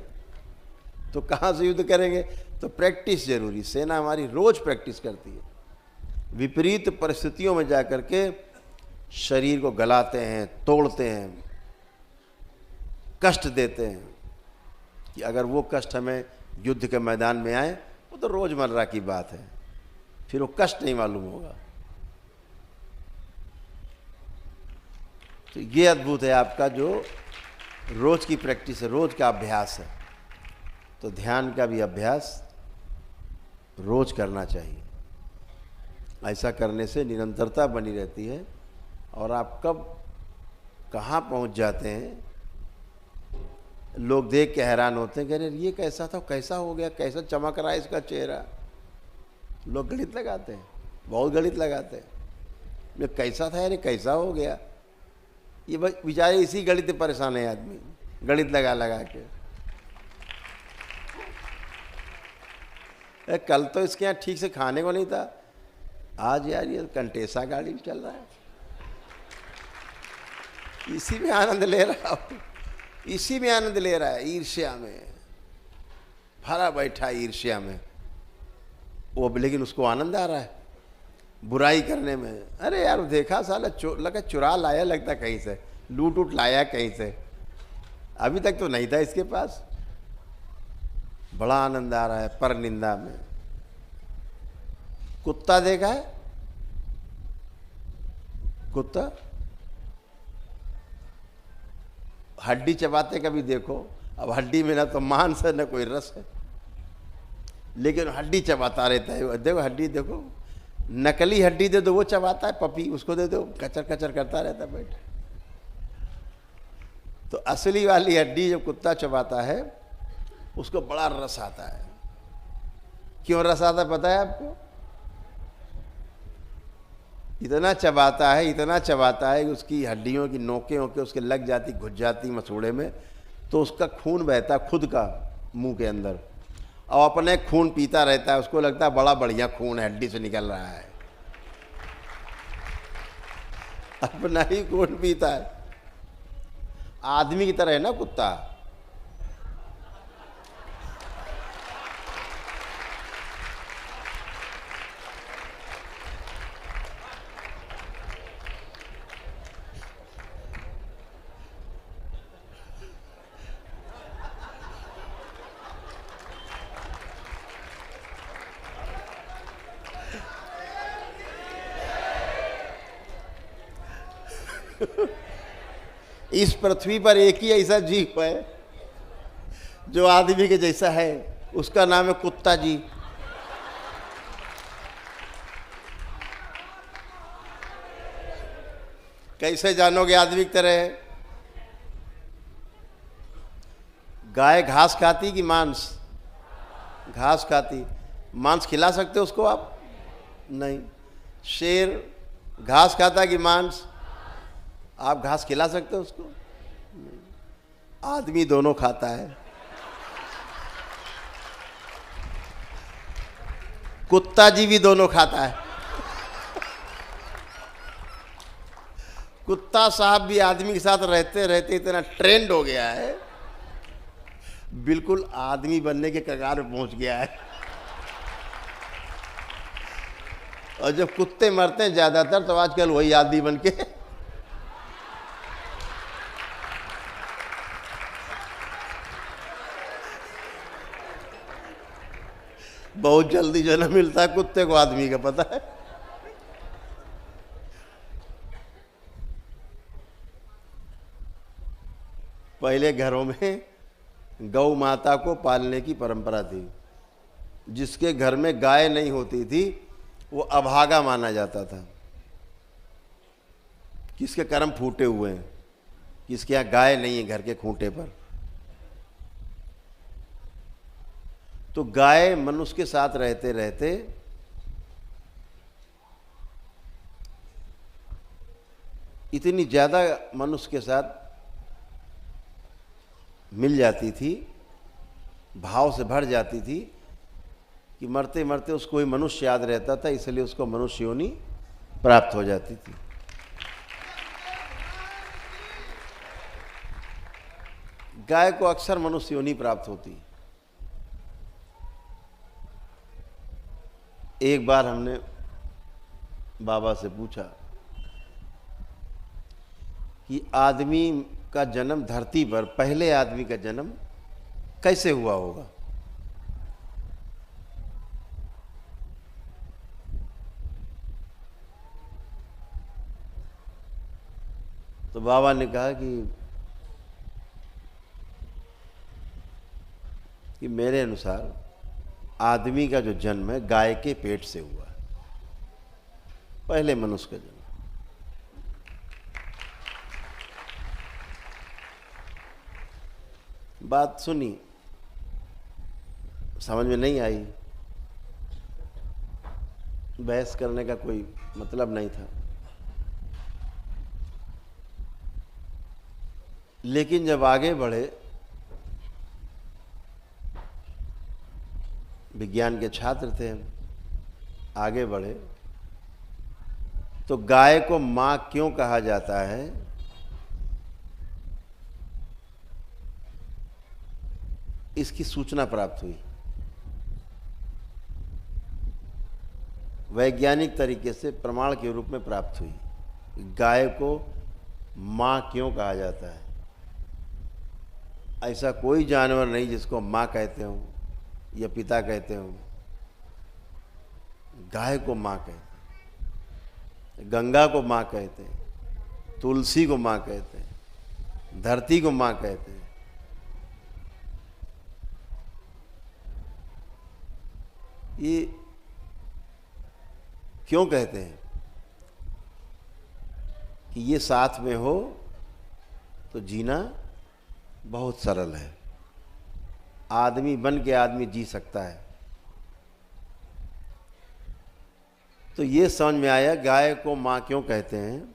तो कहाँ से युद्ध करेंगे? तो प्रैक्टिस जरूरी। सेना हमारी रोज प्रैक्टिस करती है। विपरीत परिस्थितियों में जाकर के शरीर को गलाते हैं, तोड़ते हैं, कष्ट देते हैं, कि अगर वो कष्ट हमें युद्ध के मैदान में आए, वो तो रोजमर्रा की बात है, फिर वो कष्ट नहीं मालूम होगा। तो ये अद्भुत है आपका जो रोज की प्रैक्टिस है, रोज का अभ्यास है। तो ध्यान का भी अभ्यास रोज करना चाहिए। ऐसा करने से निरंतरता बनी रहती है, और आप कब कहाँ पहुँच जाते हैं लोग देख के हैरान होते हैं, कह रहे ये कैसा था, कैसा हो गया, कैसा चमक रहा है इसका चेहरा। लोग गणित लगाते हैं, बहुत गणित लगाते हैं, ये कैसा था यार, कैसा हो गया। ये बेचारे इसी गणित से परेशान है आदमी, गणित लगा लगा के। कल तो इसके यहाँ ठीक से खाने को नहीं था, आज यार ये कंटेसा गाड़ी में चल रहा है। इसी में आनंद ले रहा हूँ, इसी में आनंद ले रहा है, ईर्ष्या में भरा बैठा, ईर्ष्या में वो, लेकिन उसको आनंद आ रहा है बुराई करने में। अरे यार देखा साला लगा चुरा लाया, लगता कहीं से लूट उट लाया कहीं से, अभी तक तो नहीं था इसके पास। बड़ा आनंद आ रहा है पर निंदा में। कुत्ता देखा है, कुत्ता हड्डी चबाते कभी देखो, अब हड्डी में ना तो मांस है ना कोई रस है, लेकिन हड्डी चबाता रहता है। देखो हड्डी देखो, नकली हड्डी दे दो वो चबाता है, पपी उसको दे दो कचर कचर करता रहता है बैठ। तो असली वाली हड्डी जब कुत्ता चबाता है उसको बड़ा रस आता है। क्यों रस आता है पता है आपको? इतना चबाता है, इतना चबाता है कि उसकी हड्डियों की नोकें होके उसके लग जाती, घुस जाती मसूड़े में, तो उसका खून बहता खुद का मुंह के अंदर, और अपने खून पीता रहता है। उसको लगता है बड़ा बढ़िया खून हड्डी से निकल रहा है, अपना ही खून पीता है। आदमी की तरह है ना कुत्ता। इस पृथ्वी पर एक ही ऐसा जीव है जो आदमी के जैसा है, उसका नाम है कुत्ता जी। कैसे जानोगे आदमी की तरह है? गाय घास खाती कि मांस? घास खाती। मांस खिला सकते हो उसको आप? नहीं। शेर घास खाता कि मांस? आप घास खिला सकते हो उसको? नहीं। आदमी दोनों खाता है। कुत्ता जी भी दोनों खाता है। कुत्ता साहब भी आदमी के साथ रहते रहते इतना ट्रेंड हो गया है, बिल्कुल आदमी बनने के कगार पे पहुंच गया है। और जब कुत्ते मरते हैं ज्यादातर, तो आजकल वही आदमी बन के बहुत जल्दी जन्म मिलता है कुत्ते को आदमी का, पता है। पहले घरों में गौ माता को पालने की परंपरा थी। जिसके घर में गाय नहीं होती थी वो अभागा माना जाता था, किसके कर्म फूटे हुए हैं, किसके यहाँ गाय नहीं है घर के खूंटे पर। तो गाय मनुष्य के साथ रहते रहते इतनी ज़्यादा मनुष्य के साथ मिल जाती थी, भाव से भर जाती थी कि मरते मरते उसको कोई मनुष्य याद रहता था, इसलिए उसको मनुष्य योनि प्राप्त हो जाती थी। गाय को अक्सर मनुष्य योनि प्राप्त होती। एक बार हमने बाबा से पूछा कि आदमी का जन्म धरती पर, पहले आदमी का जन्म कैसे हुआ होगा? तो बाबा ने कहा कि मेरे अनुसार आदमी का जो जन्म है गाय के पेट से हुआ, पहले मनुष्य का जन्म। बात सुनी, समझ में नहीं आई, बहस करने का कोई मतलब नहीं था। लेकिन जब आगे बढ़े, विज्ञान के छात्र थे हम, आगे बढ़े, तो गाय को मां क्यों कहा जाता है, इसकी सूचना प्राप्त हुई। वैज्ञानिक तरीके से प्रमाण के रूप में प्राप्त हुई। गाय को मां क्यों कहा जाता है? ऐसा कोई जानवर नहीं जिसको मां कहते हो या पिता कहते हो। गाय को मां कहते, गंगा को मां कहते, तुलसी को मां कहते, धरती को मां कहते। ये क्यों कहते हैं? कि ये साथ में हो तो जीना बहुत सरल है, आदमी बन के आदमी जी सकता है। तो ये समझ में आया गाय को मां क्यों कहते हैं।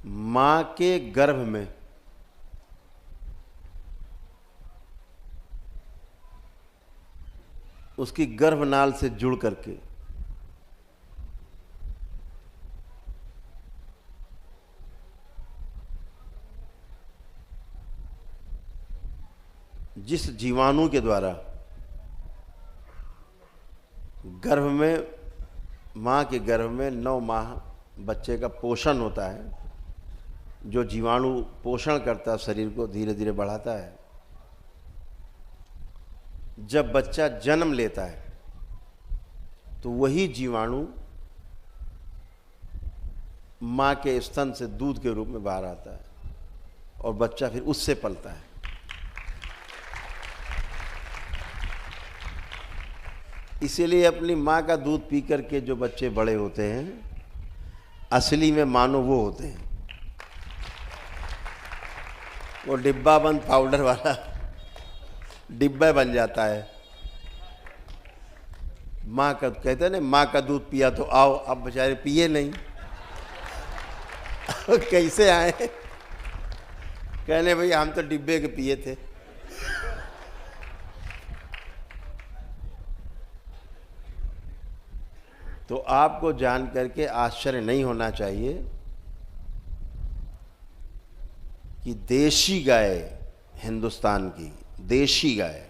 मां के गर्भ में उसकी गर्भनाल से जुड़ करके जिस जीवाणु के द्वारा गर्भ में, मां के गर्भ में 9 माह बच्चे का पोषण होता है, जो जीवाणु पोषण करता है, शरीर को धीरे धीरे बढ़ाता है। जब बच्चा जन्म लेता है तो वही जीवाणु मां के स्तन से दूध के रूप में बाहर आता है और बच्चा फिर उससे पलता है। इसीलिए अपनी मां का दूध पी करके जो बच्चे बड़े होते हैं, असली में मानो वो होते हैं। वो डिब्बा बंद पाउडर वाला डिब्बा बन जाता है। माँ का कहते हैं ना, माँ का दूध पिया तो आओ, अब बेचारे पिए नहीं। कैसे आए? कहने भाई हम तो डिब्बे के पिए थे। तो आपको जान करके आश्चर्य नहीं होना चाहिए कि देशी गाय, हिंदुस्तान की देशी गाय,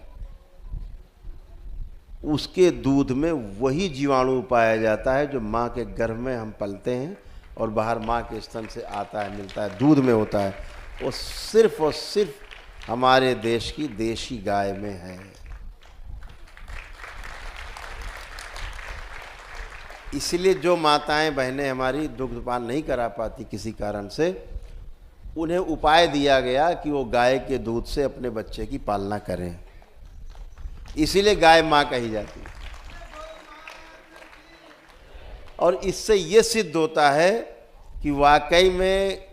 उसके दूध में वही जीवाणु पाया जाता है जो माँ के गर्भ में हम पलते हैं और बाहर माँ के स्तन से आता है, मिलता है, दूध में होता है। वो सिर्फ और सिर्फ हमारे देश की देशी गाय में है। इसलिए जो माताएं बहनें हमारी दुग्धपान नहीं करा पाती किसी कारण से, उन्हें उपाय दिया गया कि वो गाय के दूध से अपने बच्चे की पालना करें। इसीलिए गाय मां कही जाती है। और इससे ये सिद्ध होता है कि वाकई में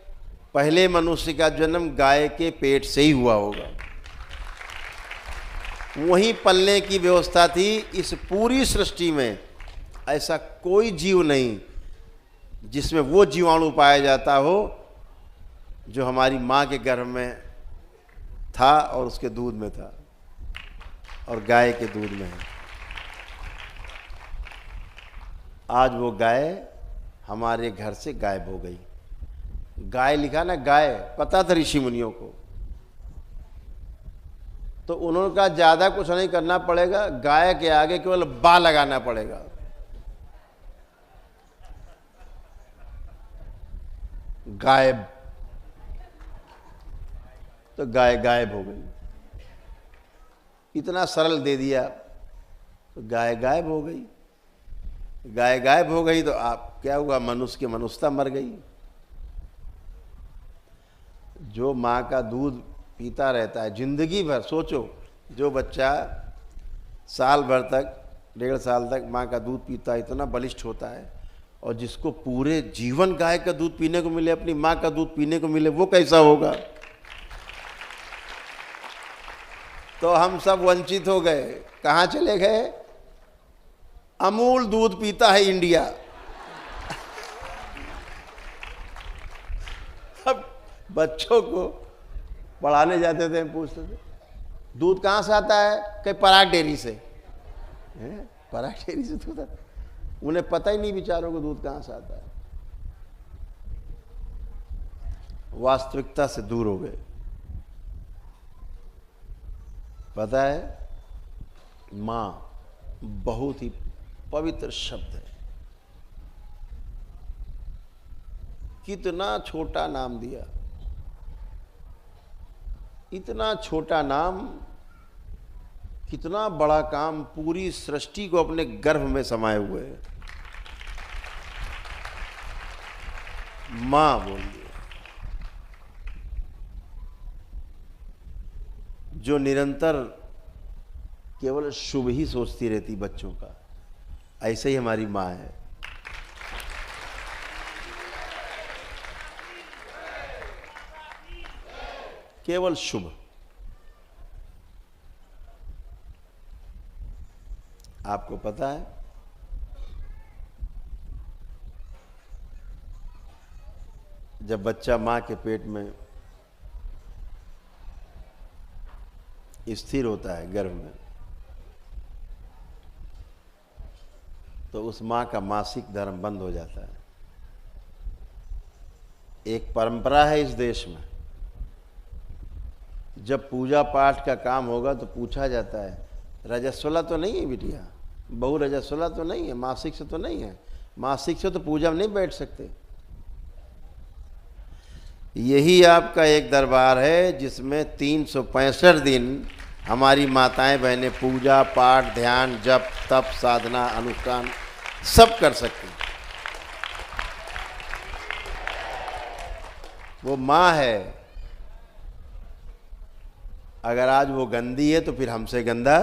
पहले मनुष्य का जन्म गाय के पेट से ही हुआ होगा। वहीं पलने की व्यवस्था थी। इस पूरी सृष्टि में ऐसा कोई जीव नहीं जिसमें वो जीवाणु पाया जाता हो जो हमारी माँ के गर्भ में था और उसके दूध में था और गाय के दूध में है। आज वो गाय हमारे घर से गायब हो गई। गाय लिखा ना, गाय पता था ऋषि मुनियों को, तो उन्होंने कहा ज्यादा कुछ नहीं करना पड़ेगा, गाय के आगे केवल बा लगाना पड़ेगा। गायब। तो गाय गायब हो गई। इतना सरल दे दिया तो गाय गायब हो गई। गाय गायब हो गई तो आप क्या हुआ? मनुष्य की मनुष्यता मर गई। जो माँ का दूध पीता रहता है जिंदगी भर, सोचो जो बच्चा साल भर तक, 1.5 साल तक माँ का दूध पीता है, इतना बलिष्ठ होता है, और जिसको पूरे जीवन गाय का दूध पीने को मिले, अपनी माँ का दूध पीने को मिले, वो कैसा होगा? तो हम सब वंचित हो गए। कहाँ चले गए? अमूल दूध पीता है इंडिया। अब बच्चों को पढ़ाने जाते थे, पूछते थे दूध कहाँ से आता है? कहीं पराग डेयरी से। पराग डेयरी से दूध आता? उन्हें पता ही नहीं बेचारों को दूध कहाँ से आता है। वास्तविकता से दूर हो गए। पता है, मां बहुत ही पवित्र शब्द है। कितना छोटा नाम दिया, इतना छोटा नाम, कितना बड़ा काम, पूरी सृष्टि को अपने गर्भ में समाये हुए है। मां बोल दिया, जो निरंतर केवल शुभ ही सोचती रहती बच्चों का। ऐसे ही हमारी मां है। केवल शुभ। आपको पता है, जब बच्चा मां के पेट में स्थिर होता है गर्भ में, तो उस मां का मासिक धर्म बंद हो जाता है। एक परंपरा है इस देश में, जब पूजा पाठ का काम होगा तो पूछा जाता है, रजस्वला तो नहीं है बिटिया? बहु रजस्वला तो नहीं है? मासिक से तो नहीं है? मासिक से तो पूजा में नहीं बैठ सकते। यही आपका एक दरबार है जिसमें 365 दिन हमारी माताएं बहनें पूजा पाठ, ध्यान, जप, तप, साधना, अनुष्ठान सब कर सकती हैं। वो माँ है। अगर आज वो गंदी है तो फिर हमसे गंदा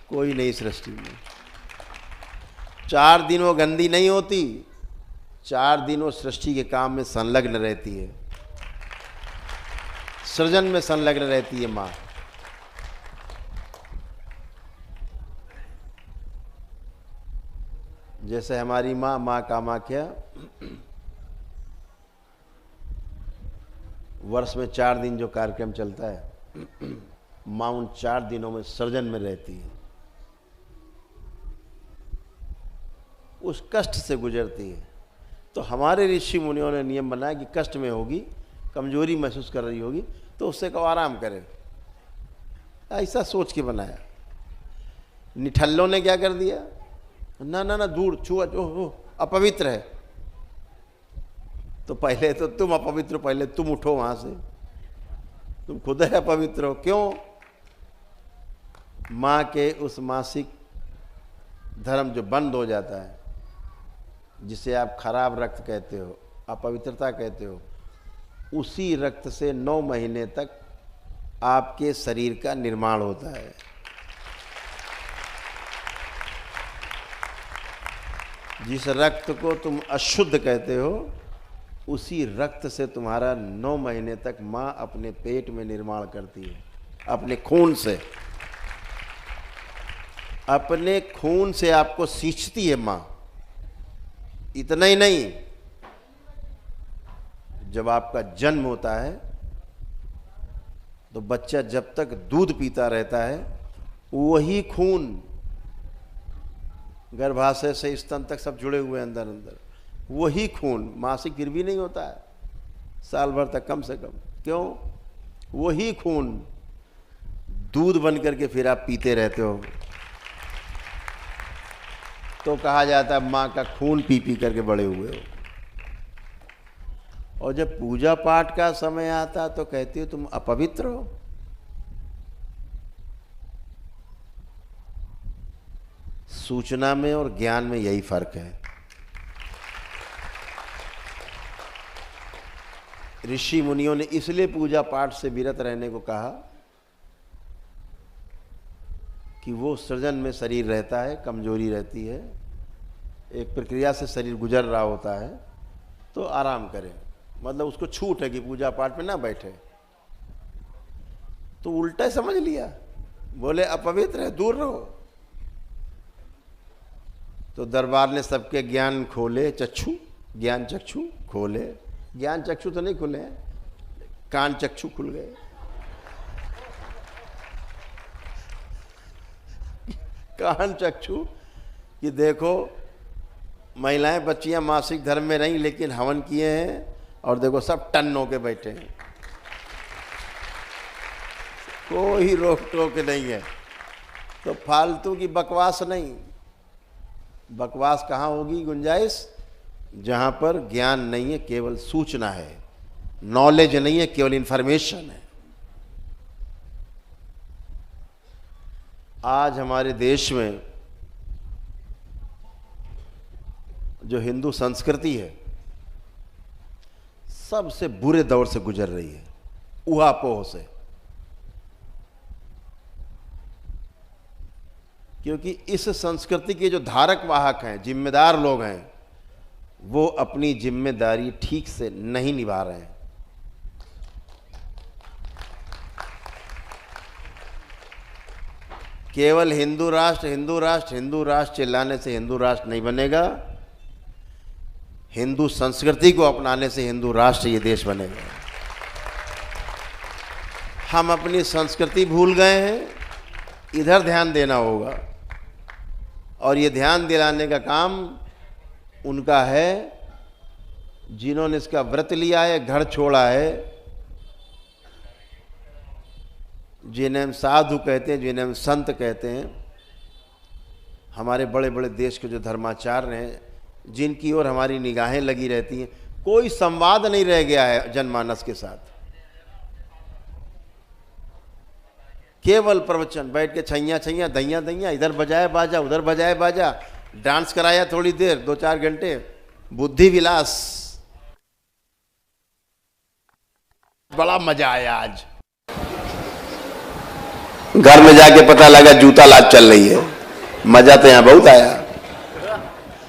कोई नहीं सृष्टि में। 4 दिन वो गंदी नहीं होती, 4 दिन वो सृष्टि के काम में संलग्न रहती है, सृजन में संलग्न रहती है माँ। जैसे हमारी माँ कामाख्या वर्ष में 4 दिन जो कार्यक्रम चलता है, माँ उन 4 दिनों में सृजन में रहती है, उस कष्ट से गुजरती है। तो हमारे ऋषि मुनियों ने नियम बनाया कि कष्ट में होगी, कमजोरी महसूस कर रही होगी, तो उससे कहो आराम करे। ऐसा सोच के बनाया। निठल्लों ने क्या कर दिया, ना ना ना दूर छुआ, जो अपवित्र है। तो पहले तो तुम अपवित्र, पहले तुम उठो वहां से, तुम खुद है अपवित्र हो। क्यों? माँ के उस मासिक धर्म जो बंद हो जाता है, जिसे आप खराब रक्त कहते हो, अपवित्रता कहते हो, उसी रक्त से 9 महीने तक आपके शरीर का निर्माण होता है। जिस रक्त को तुम अशुद्ध कहते हो, उसी रक्त से तुम्हारा 9 महीने तक माँ अपने पेट में निर्माण करती है, अपने खून से। अपने खून से आपको सींचती है माँ। इतना ही नहीं, जब आपका जन्म होता है तो बच्चा जब तक दूध पीता रहता है, वही खून गर्भाशय से स्तन तक सब जुड़े हुए अंदर अंदर, वही खून मासिक फिर भी नहीं होता है, साल भर तक कम से कम। क्यों? वही खून दूध बन करके फिर आप पीते रहते हो। तो कहा जाता है माँ का खून पी पी करके बड़े हुए हो। और जब पूजा पाठ का समय आता तो कहती हो तुम अपवित्र हो। सूचना में और ज्ञान में यही फर्क है। ऋषि मुनियों ने इसलिए पूजा पाठ से विरत रहने को कहा कि वो सृजन में शरीर रहता है, कमजोरी रहती है, एक प्रक्रिया से शरीर गुजर रहा होता है, तो आराम करें। मतलब उसको छूट है कि पूजा पाठ में ना बैठे। तो उल्टा समझ लिया, बोले अपवित्र है, दूर रहो। तो दरबार ने सबके ज्ञान खोले, चक्षु, ज्ञान चक्षु खोले। ज्ञान चक्षु तो नहीं खुले, कान चक्षु खुल गए। कान चक्षु कि देखो महिलाएं बच्चियां मासिक धर्म में नहीं, लेकिन हवन किए हैं और देखो सब टन्नों के बैठे हैं, कोई रोक टोक नहीं है। तो फालतू की बकवास नहीं। बकवास कहाँ होगी गुंजाइश? जहाँ पर ज्ञान नहीं है, केवल सूचना है, नॉलेज नहीं है, केवल इंफॉर्मेशन है। आज हमारे देश में जो हिंदू संस्कृति है सबसे बुरे दौर से गुजर रही है, ऊहापोह से। क्योंकि इस संस्कृति के जो धारक वाहक हैं, जिम्मेदार लोग हैं, वो अपनी जिम्मेदारी ठीक से नहीं निभा रहे हैं। केवल हिंदू राष्ट्र, हिंदू राष्ट्र, हिंदू राष्ट्र चिल्लाने से हिंदू राष्ट्र नहीं बनेगा। हिंदू संस्कृति को अपनाने से हिंदू राष्ट्र ये देश बनेगा। हम अपनी संस्कृति भूल गए हैं, इधर ध्यान देना होगा। और ये ध्यान दिलाने का काम उनका है जिन्होंने इसका व्रत लिया है, घर छोड़ा है, जिन्हें हम साधु कहते हैं, जिन्हें हम संत कहते हैं। हमारे बड़े बड़े देश के जो धर्माचार्य हैं, जिनकी ओर हमारी निगाहें लगी रहती हैं, कोई संवाद नहीं रह गया है जनमानस के साथ। केवल प्रवचन, बैठ के छैया छैया दैया दैया, इधर बजाए बाजा उधर बजाए बाजा, डांस कराया थोड़ी देर 2-4 घंटे, बुद्धि विलास। बड़ा मजा आया आज। घर में जाके पता लगा जूता लात चल रही है। मजा तो यहां बहुत आया।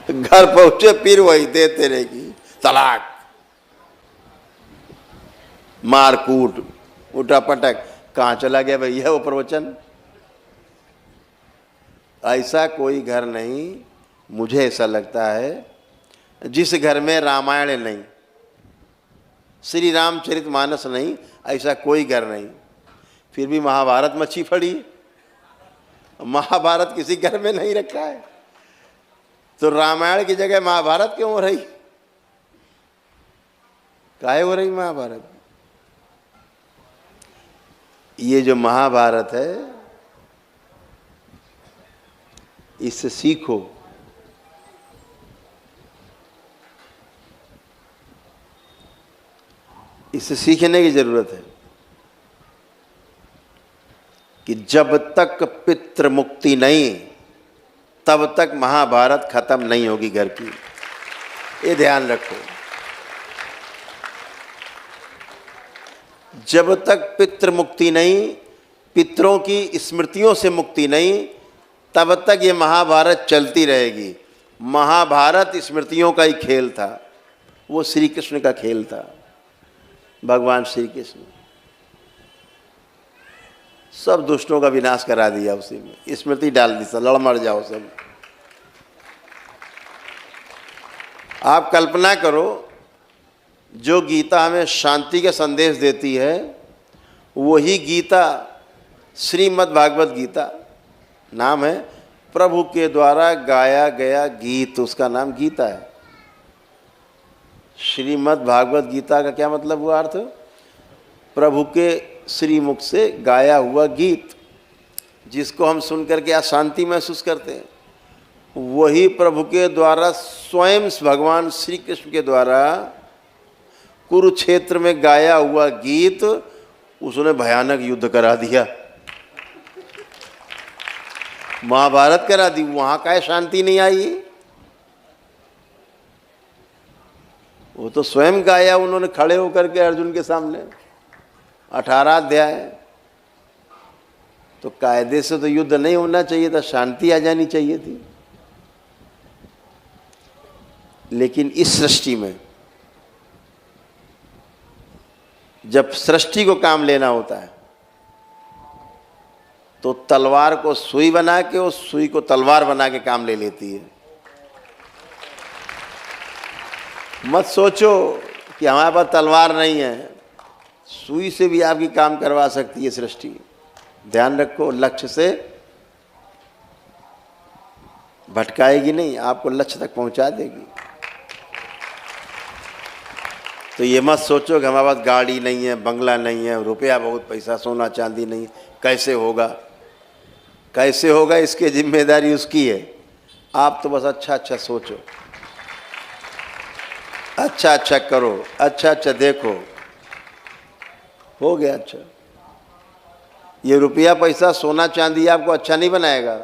घर पहुंचे फिर वही देते रहेगी, तलाक, मार कूट, उठा पटक। कहां चला गया भैया वो प्रवचन? ऐसा कोई घर नहीं, मुझे ऐसा लगता है, जिस घर में रामायण नहीं, श्री रामचरितमानस नहीं, ऐसा कोई घर नहीं। फिर भी महाभारत मच्छी फड़ी। महाभारत किसी घर में नहीं रखा है, तो रामायण की जगह महाभारत क्यों हो रही? काहे हो रही महाभारत? ये जो महाभारत है, इससे सीखो। इससे सीखने की जरूरत है कि जब तक पितृ मुक्ति नहीं, तब तक महाभारत खत्म नहीं होगी घर की। ये ध्यान रखो। जब तक पितृ मुक्ति नहीं, पितरों की स्मृतियों से मुक्ति नहीं, तब तक ये महाभारत चलती रहेगी। महाभारत स्मृतियों का ही खेल था, वो श्री कृष्ण का खेल था। भगवान श्री कृष्ण सब दुष्टों का विनाश करा दिया, उसी में स्मृति डाल दी, लड़ मर जाओ सब। आप कल्पना करो, जो गीता हमें शांति का संदेश देती है, वही गीता श्रीमद् भागवत गीता नाम है, प्रभु के द्वारा गाया गया गीत, उसका नाम गीता है। श्रीमद् भागवत गीता का क्या मतलब हुआ? अर्थ प्रभु के श्रीमुख से गाया हुआ गीत, जिसको हम सुन करके अशांति महसूस करते हैं, वही प्रभु के द्वारा स्वयं भगवान श्री कृष्ण के द्वारा कुरुक्षेत्र में गाया हुआ गीत, उसने भयानक युद्ध करा दिया, महाभारत करा दी। वहां का शांति नहीं आई, वो तो स्वयं गाया उन्होंने खड़े होकर के अर्जुन के सामने। 18 अध्याय। तो कायदे से तो युद्ध नहीं होना चाहिए था, शांति आ जानी चाहिए थी। लेकिन इस सृष्टि में जब सृष्टि को काम लेना होता है, तो तलवार को सुई बना के उस सुई को तलवार बना के काम ले लेती है। मत सोचो कि हमारे पास तलवार नहीं है, सुई से भी आपकी काम करवा सकती है सृष्टि। ध्यान रखो, लक्ष्य से भटकाएगी नहीं, आपको लक्ष्य तक पहुंचा देगी। तो ये मत सोचो कि हमारे पास गाड़ी नहीं है, बंगला नहीं है, रुपया बहुत, पैसा सोना चांदी नहीं, कैसे होगा। कैसे होगा इसकी जिम्मेदारी उसकी है। आप तो बस अच्छा अच्छा सोचो, अच्छा अच्छा करो, अच्छा अच्छा देखो, हो गया। अच्छा, ये रुपया पैसा सोना चांदी आपको अच्छा नहीं बनाएगा,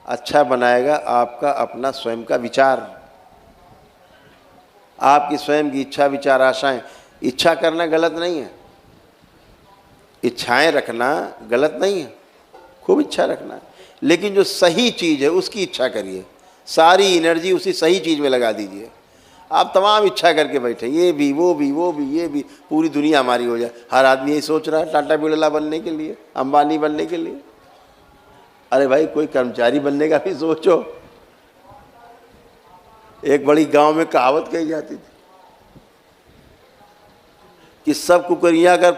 अच्छा बनाएगा आपका अपना स्वयं का विचार, आपकी स्वयं की इच्छा, विचार, आशाएं। इच्छा करना गलत नहीं है, इच्छाएं रखना गलत नहीं है, खूब इच्छा रखना है, लेकिन जो सही चीज़ है उसकी इच्छा करिए। सारी एनर्जी उसी सही चीज़ में लगा दीजिए। आप तमाम इच्छा करके बैठे, ये भी वो भी वो भी ये भी, पूरी दुनिया हमारी हो जाए। हर आदमी यही सोच रहा है, टाटा बिरला बनने के लिए, अंबानी बनने के लिए। अरे भाई, कोई कर्मचारी बनने का भी सोचो। एक बड़ी गांव में कहावत कही जाती थी कि सब कुकरियां अगर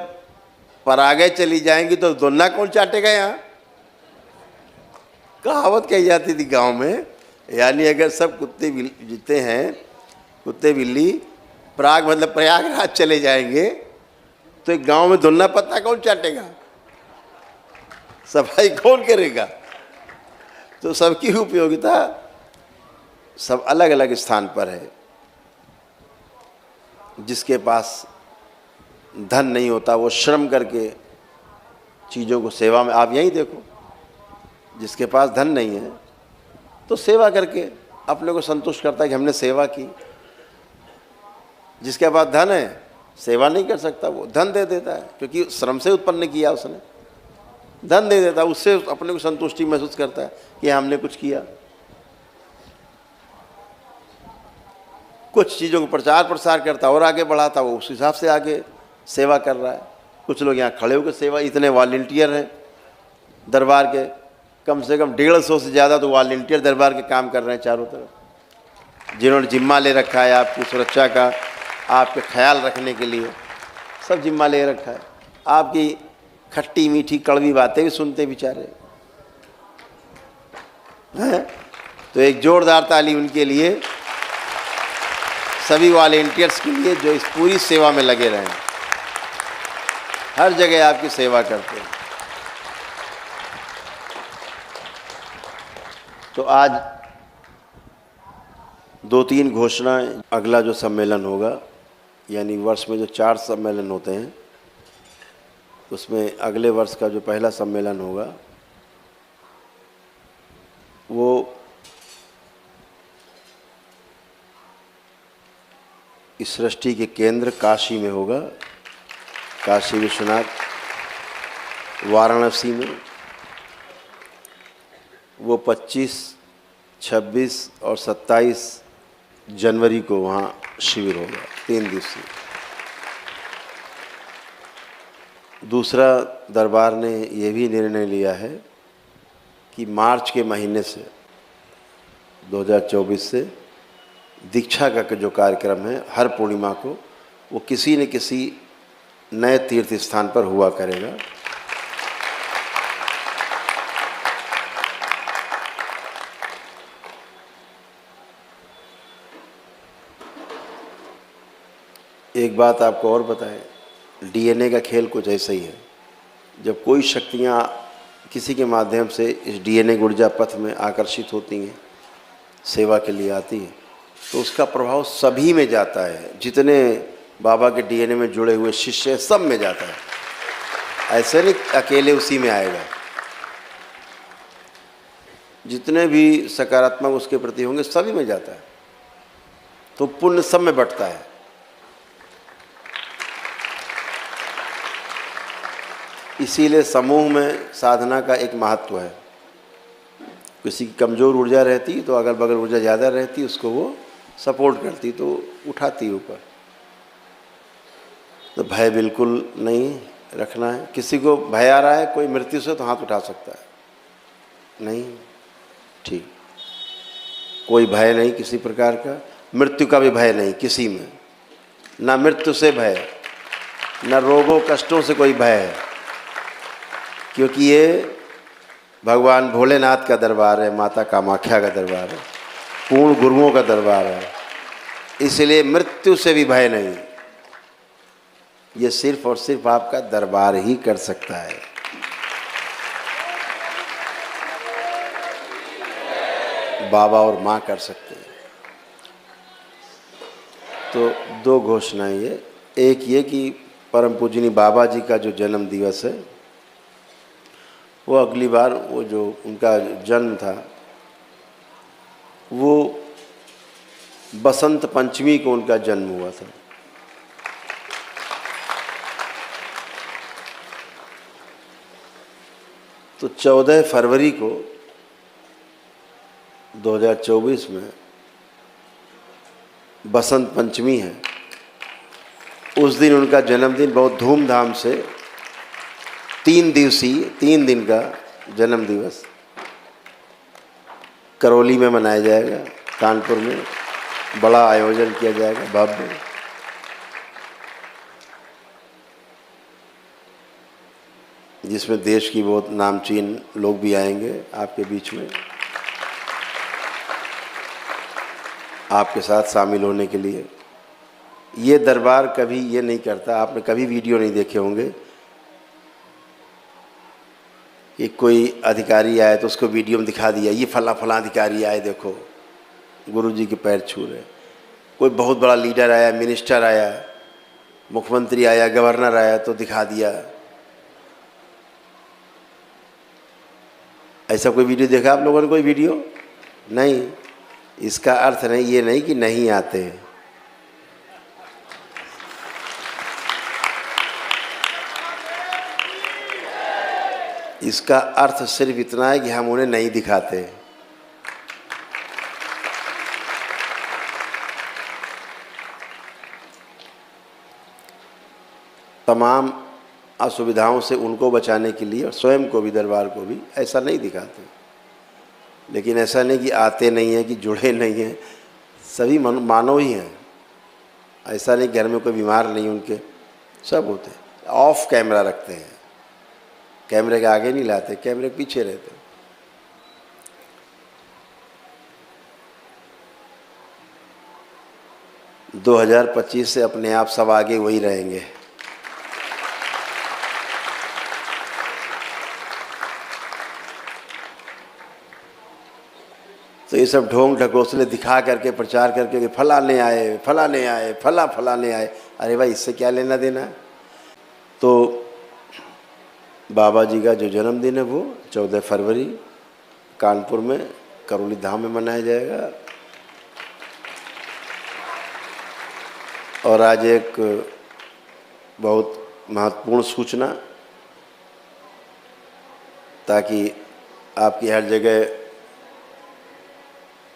परागे चली जाएंगी तो दोना कौन चाटेगा। यहाँ कहावत कही जाती थी गांव में, यानी अगर सब कुत्ते जीते हैं, कुत्ते बिल्ली पराग मतलब प्रयागराज चले जाएंगे तो एक गांव में धुन्ना पत्ता कौन चाटेगा, सफाई कौन करेगा। तो सबकी उपयोगिता सब अलग अलग स्थान पर है। जिसके पास धन नहीं होता वो श्रम करके चीज़ों को सेवा में, आप यही देखो, जिसके पास धन नहीं है तो सेवा करके अपने को संतुष्ट करता है कि हमने सेवा की। जिसके पास धन है सेवा नहीं कर सकता, वो धन दे देता है क्योंकि श्रम से उत्पन्न किया उसने, धन दे देता है, उससे अपने को संतुष्टि महसूस करता है कि हमने कुछ किया। कुछ चीज़ों को प्रचार प्रसार करता और आगे बढ़ाता, वो उस हिसाब से आगे सेवा कर रहा है। कुछ लोग यहाँ खड़े होकर सेवा, इतने वॉलंटियर हैं दरबार के, कम से कम 150 से ज़्यादा तो वॉलंटियर दरबार के काम कर रहे हैं चारों तरफ, जिन्होंने जिम्मा ले रखा है आपकी सुरक्षा का, आपके ख्याल रखने के लिए सब जिम्मा ले रखा है। आपकी खट्टी मीठी कड़वी बातें भी सुनते बेचारे हैं। तो एक जोरदार ताली उनके लिए, सभी वॉलंटियर्स के लिए जो इस पूरी सेवा में लगे रहें, हर जगह आपकी सेवा करते हैं। तो आज 2-3 घोषणाएं। अगला जो सम्मेलन होगा, यानी वर्ष में जो 4 सम्मेलन होते हैं, उसमें अगले वर्ष का जो पहला सम्मेलन होगा वो इस सृष्टि के केंद्र काशी में होगा, काशी विश्वनाथ वाराणसी में। वो 25, 26 और 27 जनवरी को वहाँ शिविर होगा, 3 दिवसीय। दूसरा, दरबार ने ये भी निर्णय लिया है कि मार्च के महीने से 2024 से दीक्षा का जो कार्यक्रम है हर पूर्णिमा को, वो किसी न किसी नए तीर्थ स्थान पर हुआ करेगा। एक बात आपको और बताएं, डीएनए का खेल कुछ ऐसा ही है। जब कोई शक्तियाँ किसी के माध्यम से इस डीएनए ऊर्जा पथ में आकर्षित होती हैं, सेवा के लिए आती हैं, तो उसका प्रभाव सभी में जाता है। जितने बाबा के डीएनए में जुड़े हुए शिष्य हैं, सब में जाता है। ऐसे नहीं अकेले उसी में आएगा। जितने भी सकारात्मक उसके प्रति होंगे सभी में जाता है, तो पुण्य सब में बंटता है। इसीलिए समूह में साधना का एक महत्व है। किसी की कमज़ोर ऊर्जा रहती तो अगल बगल ऊर्जा ज़्यादा रहती, उसको वो सपोर्ट करती, तो उठाती ऊपर। तो भय बिल्कुल नहीं रखना है। किसी को भय आ रहा है कोई मृत्यु से, तो हाथ उठा सकता है। नहीं, ठीक, कोई भय नहीं किसी प्रकार का, मृत्यु का भी भय नहीं किसी में, ना मृत्यु से भय, ना रोगों कष्टों से कोई भय है, क्योंकि ये भगवान भोलेनाथ का दरबार है, माता कामाख्या का दरबार है, पूर्ण गुरुओं का दरबार है, इसलिए मृत्यु से भी भय नहीं। ये सिर्फ और सिर्फ आपका दरबार ही कर सकता है। बाबा और माँ कर सकते हैं। तो दो घोषणाएं ये, एक ये कि परम पूजनीय बाबा जी का जो जन्म दिवस है वो अगली बार, वो जो उनका जन्म था वो बसंत पंचमी को उनका जन्म हुआ था। तो 14 फरवरी को 2024 में बसंत पंचमी है। उस दिन उनका जन्मदिन बहुत धूमधाम से 3 दिन का जन्म दिवस करौली में मनाया जाएगा। कानपुर में बड़ा आयोजन किया जाएगा, भव्य। जिसमें देश की बहुत नामचीन लोग भी आएंगे आपके बीच में, आपके साथ शामिल होने के लिए। ये दरबार कभी ये नहीं करता, आपने कभी वीडियो नहीं देखे होंगे कि कोई अधिकारी आए तो उसको वीडियो में दिखा दिया, ये फला अधिकारी आए, देखो गुरुजी के पैर छू रहे। कोई बहुत बड़ा लीडर आया, मिनिस्टर आया, मुख्यमंत्री आया, गवर्नर आया तो दिखा दिया। ऐसा कोई वीडियो देखा आप लोगों ने? कोई वीडियो नहीं। इसका अर्थ नहीं, ये नहीं कि नहीं आते। इसका अर्थ सिर्फ इतना है कि हम उन्हें नहीं दिखाते। तमाम असुविधाओं से उनको बचाने के लिए और स्वयं को भी, दरबार को भी ऐसा नहीं दिखाते। लेकिन ऐसा नहीं कि आते नहीं हैं, कि जुड़े नहीं हैं, सभी मानव ही हैं। ऐसा नहीं घर में कोई बीमार नहीं, उनके सब होते हैं। ऑफ कैमरा रखते हैं, कैमरे के आगे नहीं लाते, कैमरे के पीछे रहते हैं। – 2025 से अपने आप सब आगे वही रहेंगे। तो ये सब ढोंग ढकोसले दिखा करके, प्रचार करके कि फलाने आए, फलाने आए, फलाने आए। अरे भाई, इससे क्या लेना देना है? तो बाबा जी का जो जन्मदिन है वो 14 फरवरी कानपुर में करौली धाम में मनाया जाएगा। और आज एक बहुत महत्वपूर्ण सूचना, ताकि आपकी हर जगह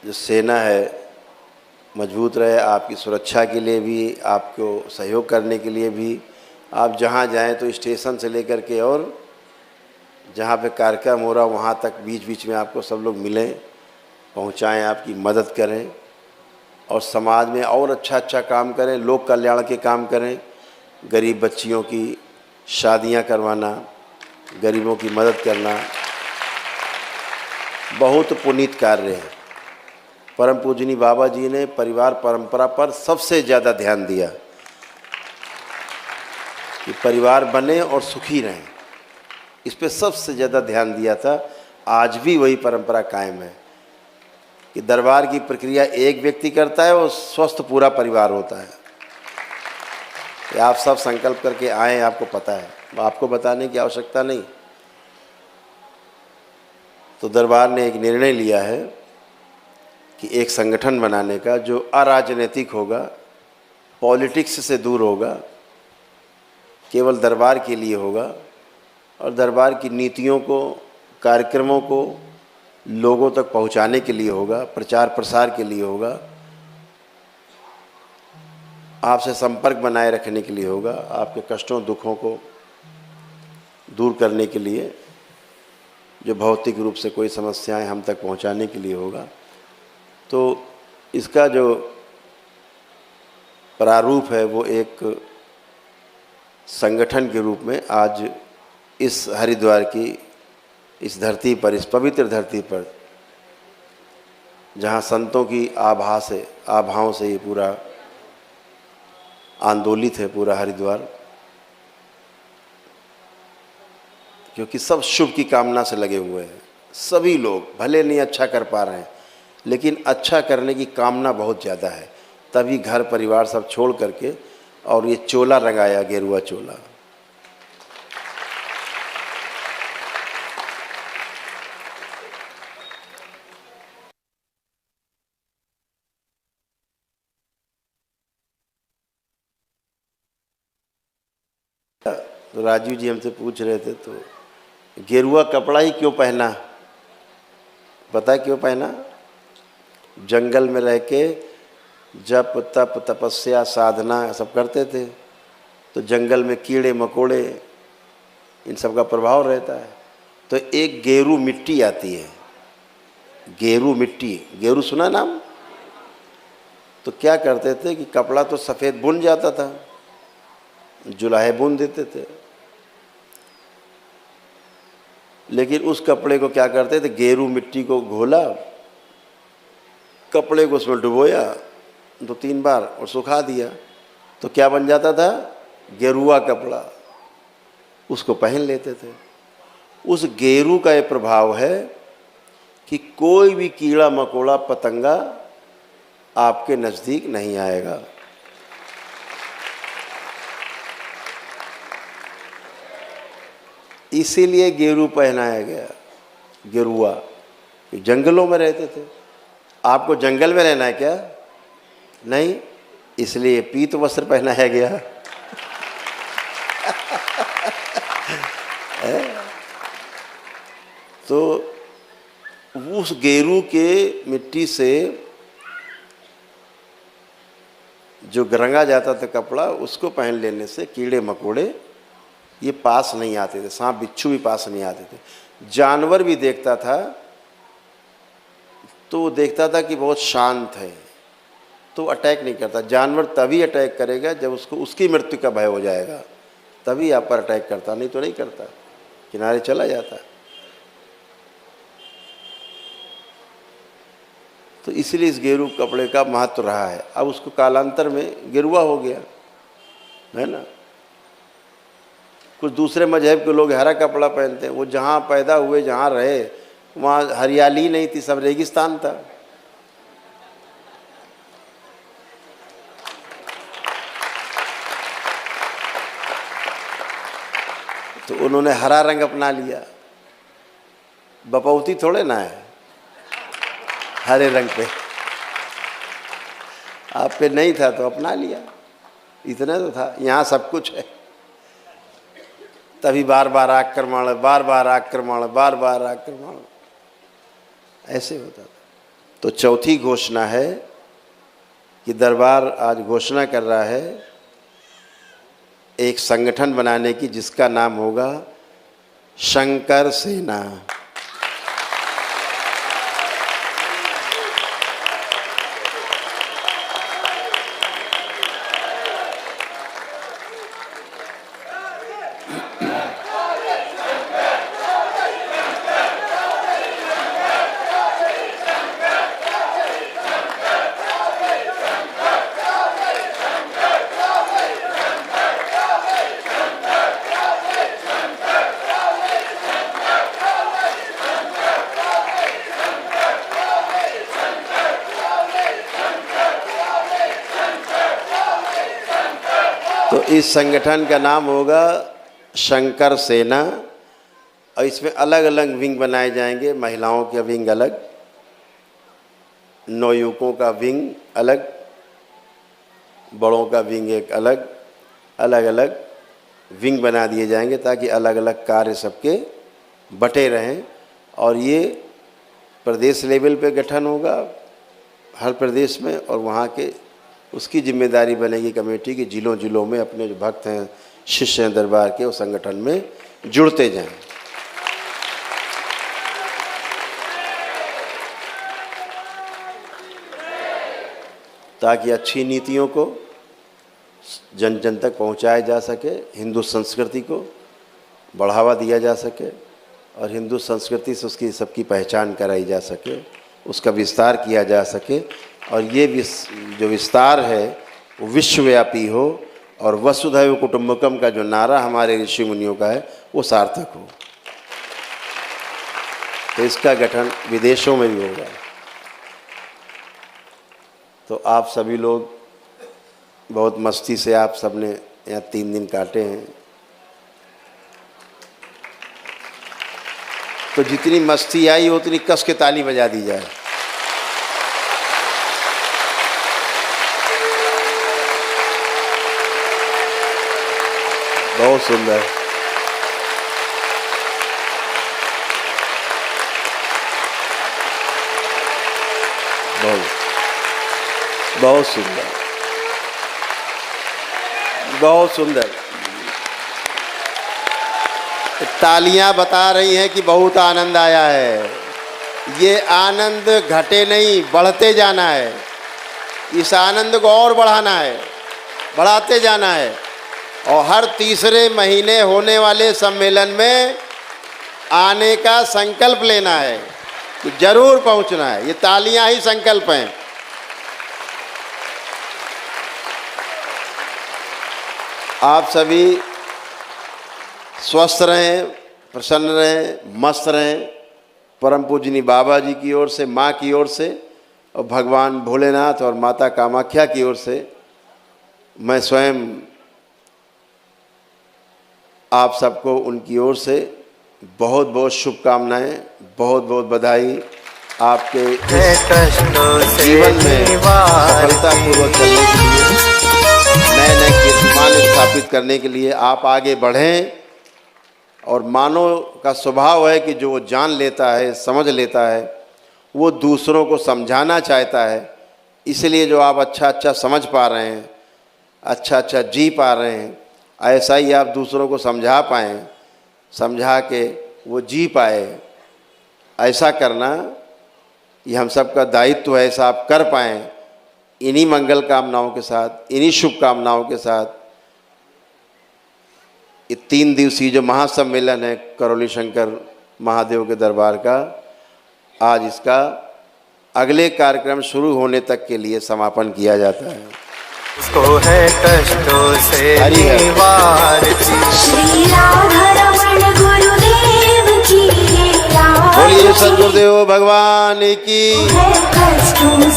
जो सेना है मजबूत रहे, आपकी सुरक्षा के लिए भी, आपको सहयोग करने के लिए भी। आप जहाँ जाएं तो स्टेशन से लेकर के और जहाँ पे कार्यक्रम हो रहा वहाँ तक बीच बीच में आपको सब लोग मिलें, पहुँचाएं, आपकी मदद करें और समाज में और अच्छा काम करें, लोक कल्याण के काम करें। गरीब बच्चियों की शादियाँ करवाना, गरीबों की मदद करना बहुत पुनीत कार्य है। परम पूजनीय बाबा जी ने परिवार परंपरा पर सबसे ज़्यादा ध्यान दिया कि परिवार बने और सुखी रहें। इस पे सबसे ज़्यादा ध्यान दिया था। आज भी वही परंपरा कायम है कि दरबार की प्रक्रिया एक व्यक्ति करता है और स्वस्थ पूरा परिवार होता है। आप सब संकल्प करके आए, आपको पता है, आपको बताने की आवश्यकता नहीं। तो दरबार ने एक निर्णय लिया है कि एक संगठन बनाने का जो अराजनीतिक होगा, पॉलिटिक्स से दूर होगा, केवल दरबार के लिए होगा और दरबार की नीतियों को, कार्यक्रमों को लोगों तक पहुंचाने के लिए होगा, प्रचार प्रसार के लिए होगा, आपसे संपर्क बनाए रखने के लिए होगा, आपके कष्टों दुखों को दूर करने के लिए। जो भौतिक रूप से कोई समस्याएं हम तक पहुंचाने के लिए होगा। तो इसका जो प्रारूप है वो एक संगठन के रूप में आज इस हरिद्वार की इस धरती पर, इस पवित्र धरती पर, जहाँ संतों की आभाओं से ये पूरा आंदोलित है पूरा हरिद्वार, क्योंकि सब शुभ की कामना से लगे हुए हैं। सभी लोग भले नहीं अच्छा कर पा रहे हैं, लेकिन अच्छा करने की कामना बहुत ज़्यादा है, तभी घर परिवार सब छोड़ करके और ये चोला रंगाया, गेरुआ चोला। तो राजीव जी हमसे पूछ रहे थे, तो गेरुआ कपड़ा ही क्यों पहना? पता है क्यों पहना? जंगल में रह के जप तप तपस्या साधना सब करते थे, तो जंगल में कीड़े मकोड़े इन सब का प्रभाव रहता है। तो एक गेरू मिट्टी आती है, गेरू मिट्टी, गेरू सुना नाम? तो क्या करते थे कि कपड़ा तो सफ़ेद बुन जाता था, जुलाहे बुन देते थे, लेकिन उस कपड़े को क्या करते थे, गेरू मिट्टी को घोला, कपड़े को उसमें डुबोया 2-3 बार और सुखा दिया, तो क्या बन जाता था? गेरुआ कपड़ा। उसको पहन लेते थे। उस गेरू का ये प्रभाव है कि कोई भी कीड़ा मकोड़ा पतंगा आपके नज़दीक नहीं आएगा। इसीलिए गेरू पहनाया गया, गेरुआ। जंगलों में रहते थे। आपको जंगल में रहना है क्या? नहीं, इसलिए पीत वस्त्र पहनाया गया। तो उस गेरू के मिट्टी से जो रंगा जाता था कपड़ा, उसको पहन लेने से कीड़े मकोड़े ये पास नहीं आते थे, सांप बिच्छू भी पास नहीं आते थे। जानवर भी देखता था तो देखता था कि बहुत शांत है, तो अटैक नहीं करता। जानवर तभी अटैक करेगा जब उसको उसकी मृत्यु का भय हो जाएगा, तभी आप पर अटैक करता, नहीं तो नहीं करता, किनारे चला जाता। तो इसलिए इस गेरू कपड़े का महत्व रहा है। अब उसको कालांतर में गेरुआ हो गया, है ना। कुछ दूसरे मजहब के लोग हरा कपड़ा पहनते हैं। वो जहाँ पैदा हुए, जहाँ रहे, वहाँ हरियाली नहीं थी, सब रेगिस्तान था। तो उन्होंने हरा रंग अपना लिया। बपौती थोड़े ना है हरे रंग पे, आप पे नहीं था तो अपना लिया, इतना तो था। यहाँ सब कुछ है, तभी बार बार आक्रमण, बार बार आक्रमण, बार बार आक्रमण, ऐसे होता था। तो चौथी घोषणा है कि दरबार आज घोषणा कर रहा है एक संगठन बनाने की, जिसका नाम होगा शंकर सेना। तो इस संगठन का नाम होगा शंकर सेना, और इसमें अलग अलग विंग बनाए जाएंगे। महिलाओं का विंग अलग, नवयुवकों का विंग अलग, बड़ों का विंग एक अलग, अलग अलग विंग बना दिए जाएंगे, ताकि अलग अलग कार्य सबके बटे रहें। और ये प्रदेश लेवल पे गठन होगा हर प्रदेश में, और वहाँ के उसकी जिम्मेदारी बनेगी कमेटी की, जिलों जिलों में अपने जो भक्त हैं, शिष्य हैं दरबार के, उस संगठन में जुड़ते जाएं। ताकि अच्छी नीतियों को जन जन तक पहुंचाया जा सके, हिंदू संस्कृति को बढ़ावा दिया जा सके और हिंदू संस्कृति से उसकी सबकी पहचान कराई जा सके, उसका विस्तार किया जा सके और ये जो विस्तार है वो विश्वव्यापी हो और वसुधैव कुटुंबकम का जो नारा हमारे ऋषि मुनियों का है वो सार्थक हो। तो इसका गठन विदेशों में भी होगा। तो आप सभी लोग बहुत मस्ती से आप सबने यहाँ 3 दिन काटे हैं, तो जितनी मस्ती आई उतनी कस के ताली बजा दी जाए। बहुत सुंदर, बहुत सुंदर, बहुत सुंदर। तालियां बता रही हैं कि बहुत आनंद आया है। ये आनंद घटे नहीं, बढ़ते जाना है। इस आनंद को और बढ़ाना है, बढ़ाते जाना है और हर तीसरे महीने होने वाले सम्मेलन में आने का संकल्प लेना है कि जरूर पहुंचना है। ये तालियां ही संकल्प हैं। आप सभी स्वस्थ रहें, प्रसन्न रहें, मस्त रहें। परम पूजनी बाबा जी की ओर से, माँ की ओर से और भगवान भोलेनाथ और माता कामाख्या की ओर से मैं स्वयं आप सबको उनकी ओर से बहुत बहुत शुभकामनाएं, बहुत बहुत बधाई। आपके जीवन में सफलतापूर्वक चलने के लिए, नए नए कीर्तिमान स्थापित करने के लिए आप आगे बढ़ें। और मानव का स्वभाव है कि जो वो जान लेता है, समझ लेता है, वो दूसरों को समझाना चाहता है। इसलिए जो आप अच्छा अच्छा समझ पा रहे हैं, अच्छा अच्छा जी पा रहे हैं, ऐसा ही आप दूसरों को समझा पाएँ, समझा के वो जी पाए, ऐसा करना ये हम सब का दायित्व है। ऐसा आप कर पाएँ। इन्हीं मंगल कामनाओं के साथ, इन्हीं शुभकामनाओं के साथ ये 3 दिवसीय जो महासम्मेलन है करौली शंकर महादेव के दरबार का, आज इसका अगले कार्यक्रम शुरू होने तक के लिए समापन किया जाता है। उसको है कष्टों से निवार श्री राधारमण गुरुदेव की। बोलिए सद्गुरुदेव भगवान की,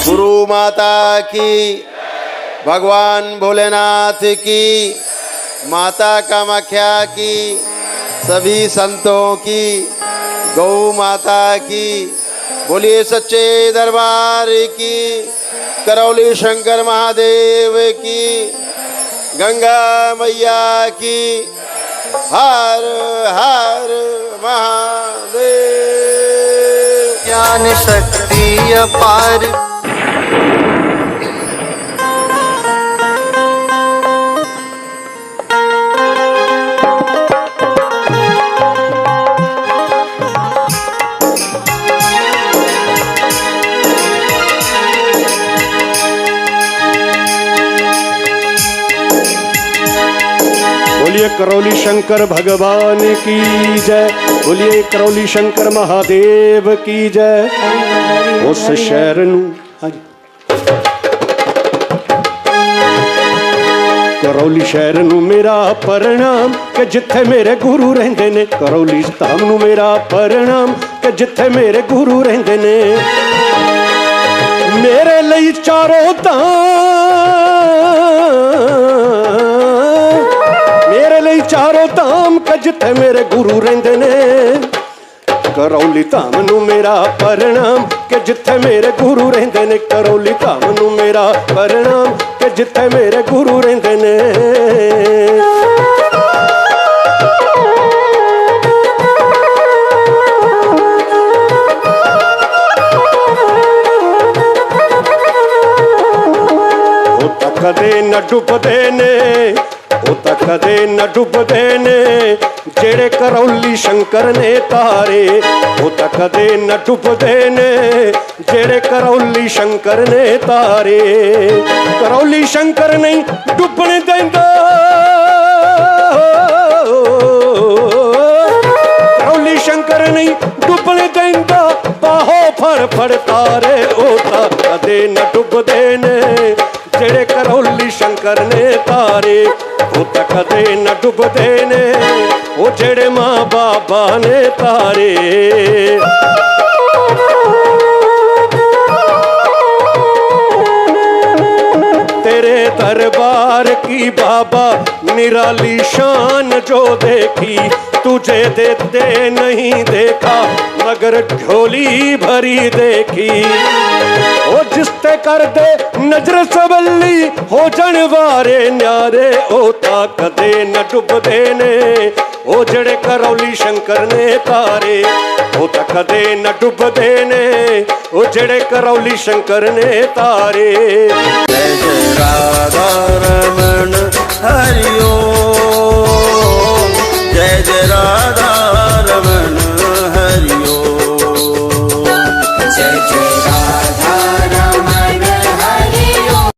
गुरु माता की, भगवान भोलेनाथ की, माता कामाख्या की, सभी संतों की, गौ माता की। बोलिए सच्चे दरबार की, करौली शंकर महादेव की, गंगा मैया की। हर हर महादेव। ज्ञान शक्ति अपार। बोलिए करौली शंकर भगवान की जय। बोलिए करौली शंकर महादेव की जय। उस शहर करौली शहर नू मेरा प्रणाम कि जिथे मेरे गुरु रहंदे ने। करौली धाम नू मेरा प्रणाम कि जिथे मेरे गुरु रहंदे ने। मेरे लिए चारों चारों धाम के जिथे मेरे गुरु रहंदे ने। करौली धाम नू मेरा प्रणाम कि जिथे मेरे गुरु रहंदे ने। करौली धाम नू मेरा प्रणाम कि जिथे मेरे गुरु रहंदे ने। ओ तकदे न डुबदे ने, ਉਹ ਤਾਂ ਕਦੇ ਨਾ ਡੁੱਬਦੇ ਨੇ ਜਿਹੜੇ ਕਰੌਲੀ ਸ਼ੰਕਰ ਨੇ ਤਾਰੇ। ਉਹ ਤਾਂ ਕਦੇ ਨਾ ਡੁੱਬਦੇ ਨੇ ਜਿਹੜੇ ਕਰੌਲੀ ਸ਼ੰਕਰ ਨੇ ਤਾਰੇ। ਕਰੌਲੀ ਸ਼ੰਕਰ ਨਹੀਂ ਡੁੱਬਣ ਦਿੰਦਾ, ਕਰੌਲੀ ਸ਼ੰਕਰ ਨਹੀਂ ਡੁੱਬਣ ਦਿੰਦਾ ਬਾਹੋਂ ਫੜ ਫੜ ਤਾਰੇ। ਉਹ ਤਾਂ ਕਦੇ ਨਾ ਡੁੱਬਦੇ ਨੇ ਜਿਹੜੇ ਕਰੌਲੀ ਸ਼ੰਕਰ ਨੇ ਤਾਰੇ। ਉਹ ਤਾਂ ਕਦੇ ਨਾ ਡੁੱਬਦੇ ਨੇ ਉਹ ਜਿਹੜੇ ਮਾਂ ਬਾਬਾ ਨੇ ਤਾਰੇ। तेरे दरबार की बाबा निराली शान जो देखी, तुझे देते नहीं देखा मगर झोली भरी देखी। ओ जिसते कर दे नजर सवली हो जन वारे न्यारे। ओ ता कदे न डुबदे ने ओ जड़े करौली शंकर ने तारे। ओ ता कदे न डुबदे ने ओ जड़े करौली शंकर ने तारे। जय जय राधा रमण हरि ओम, जय जय राधा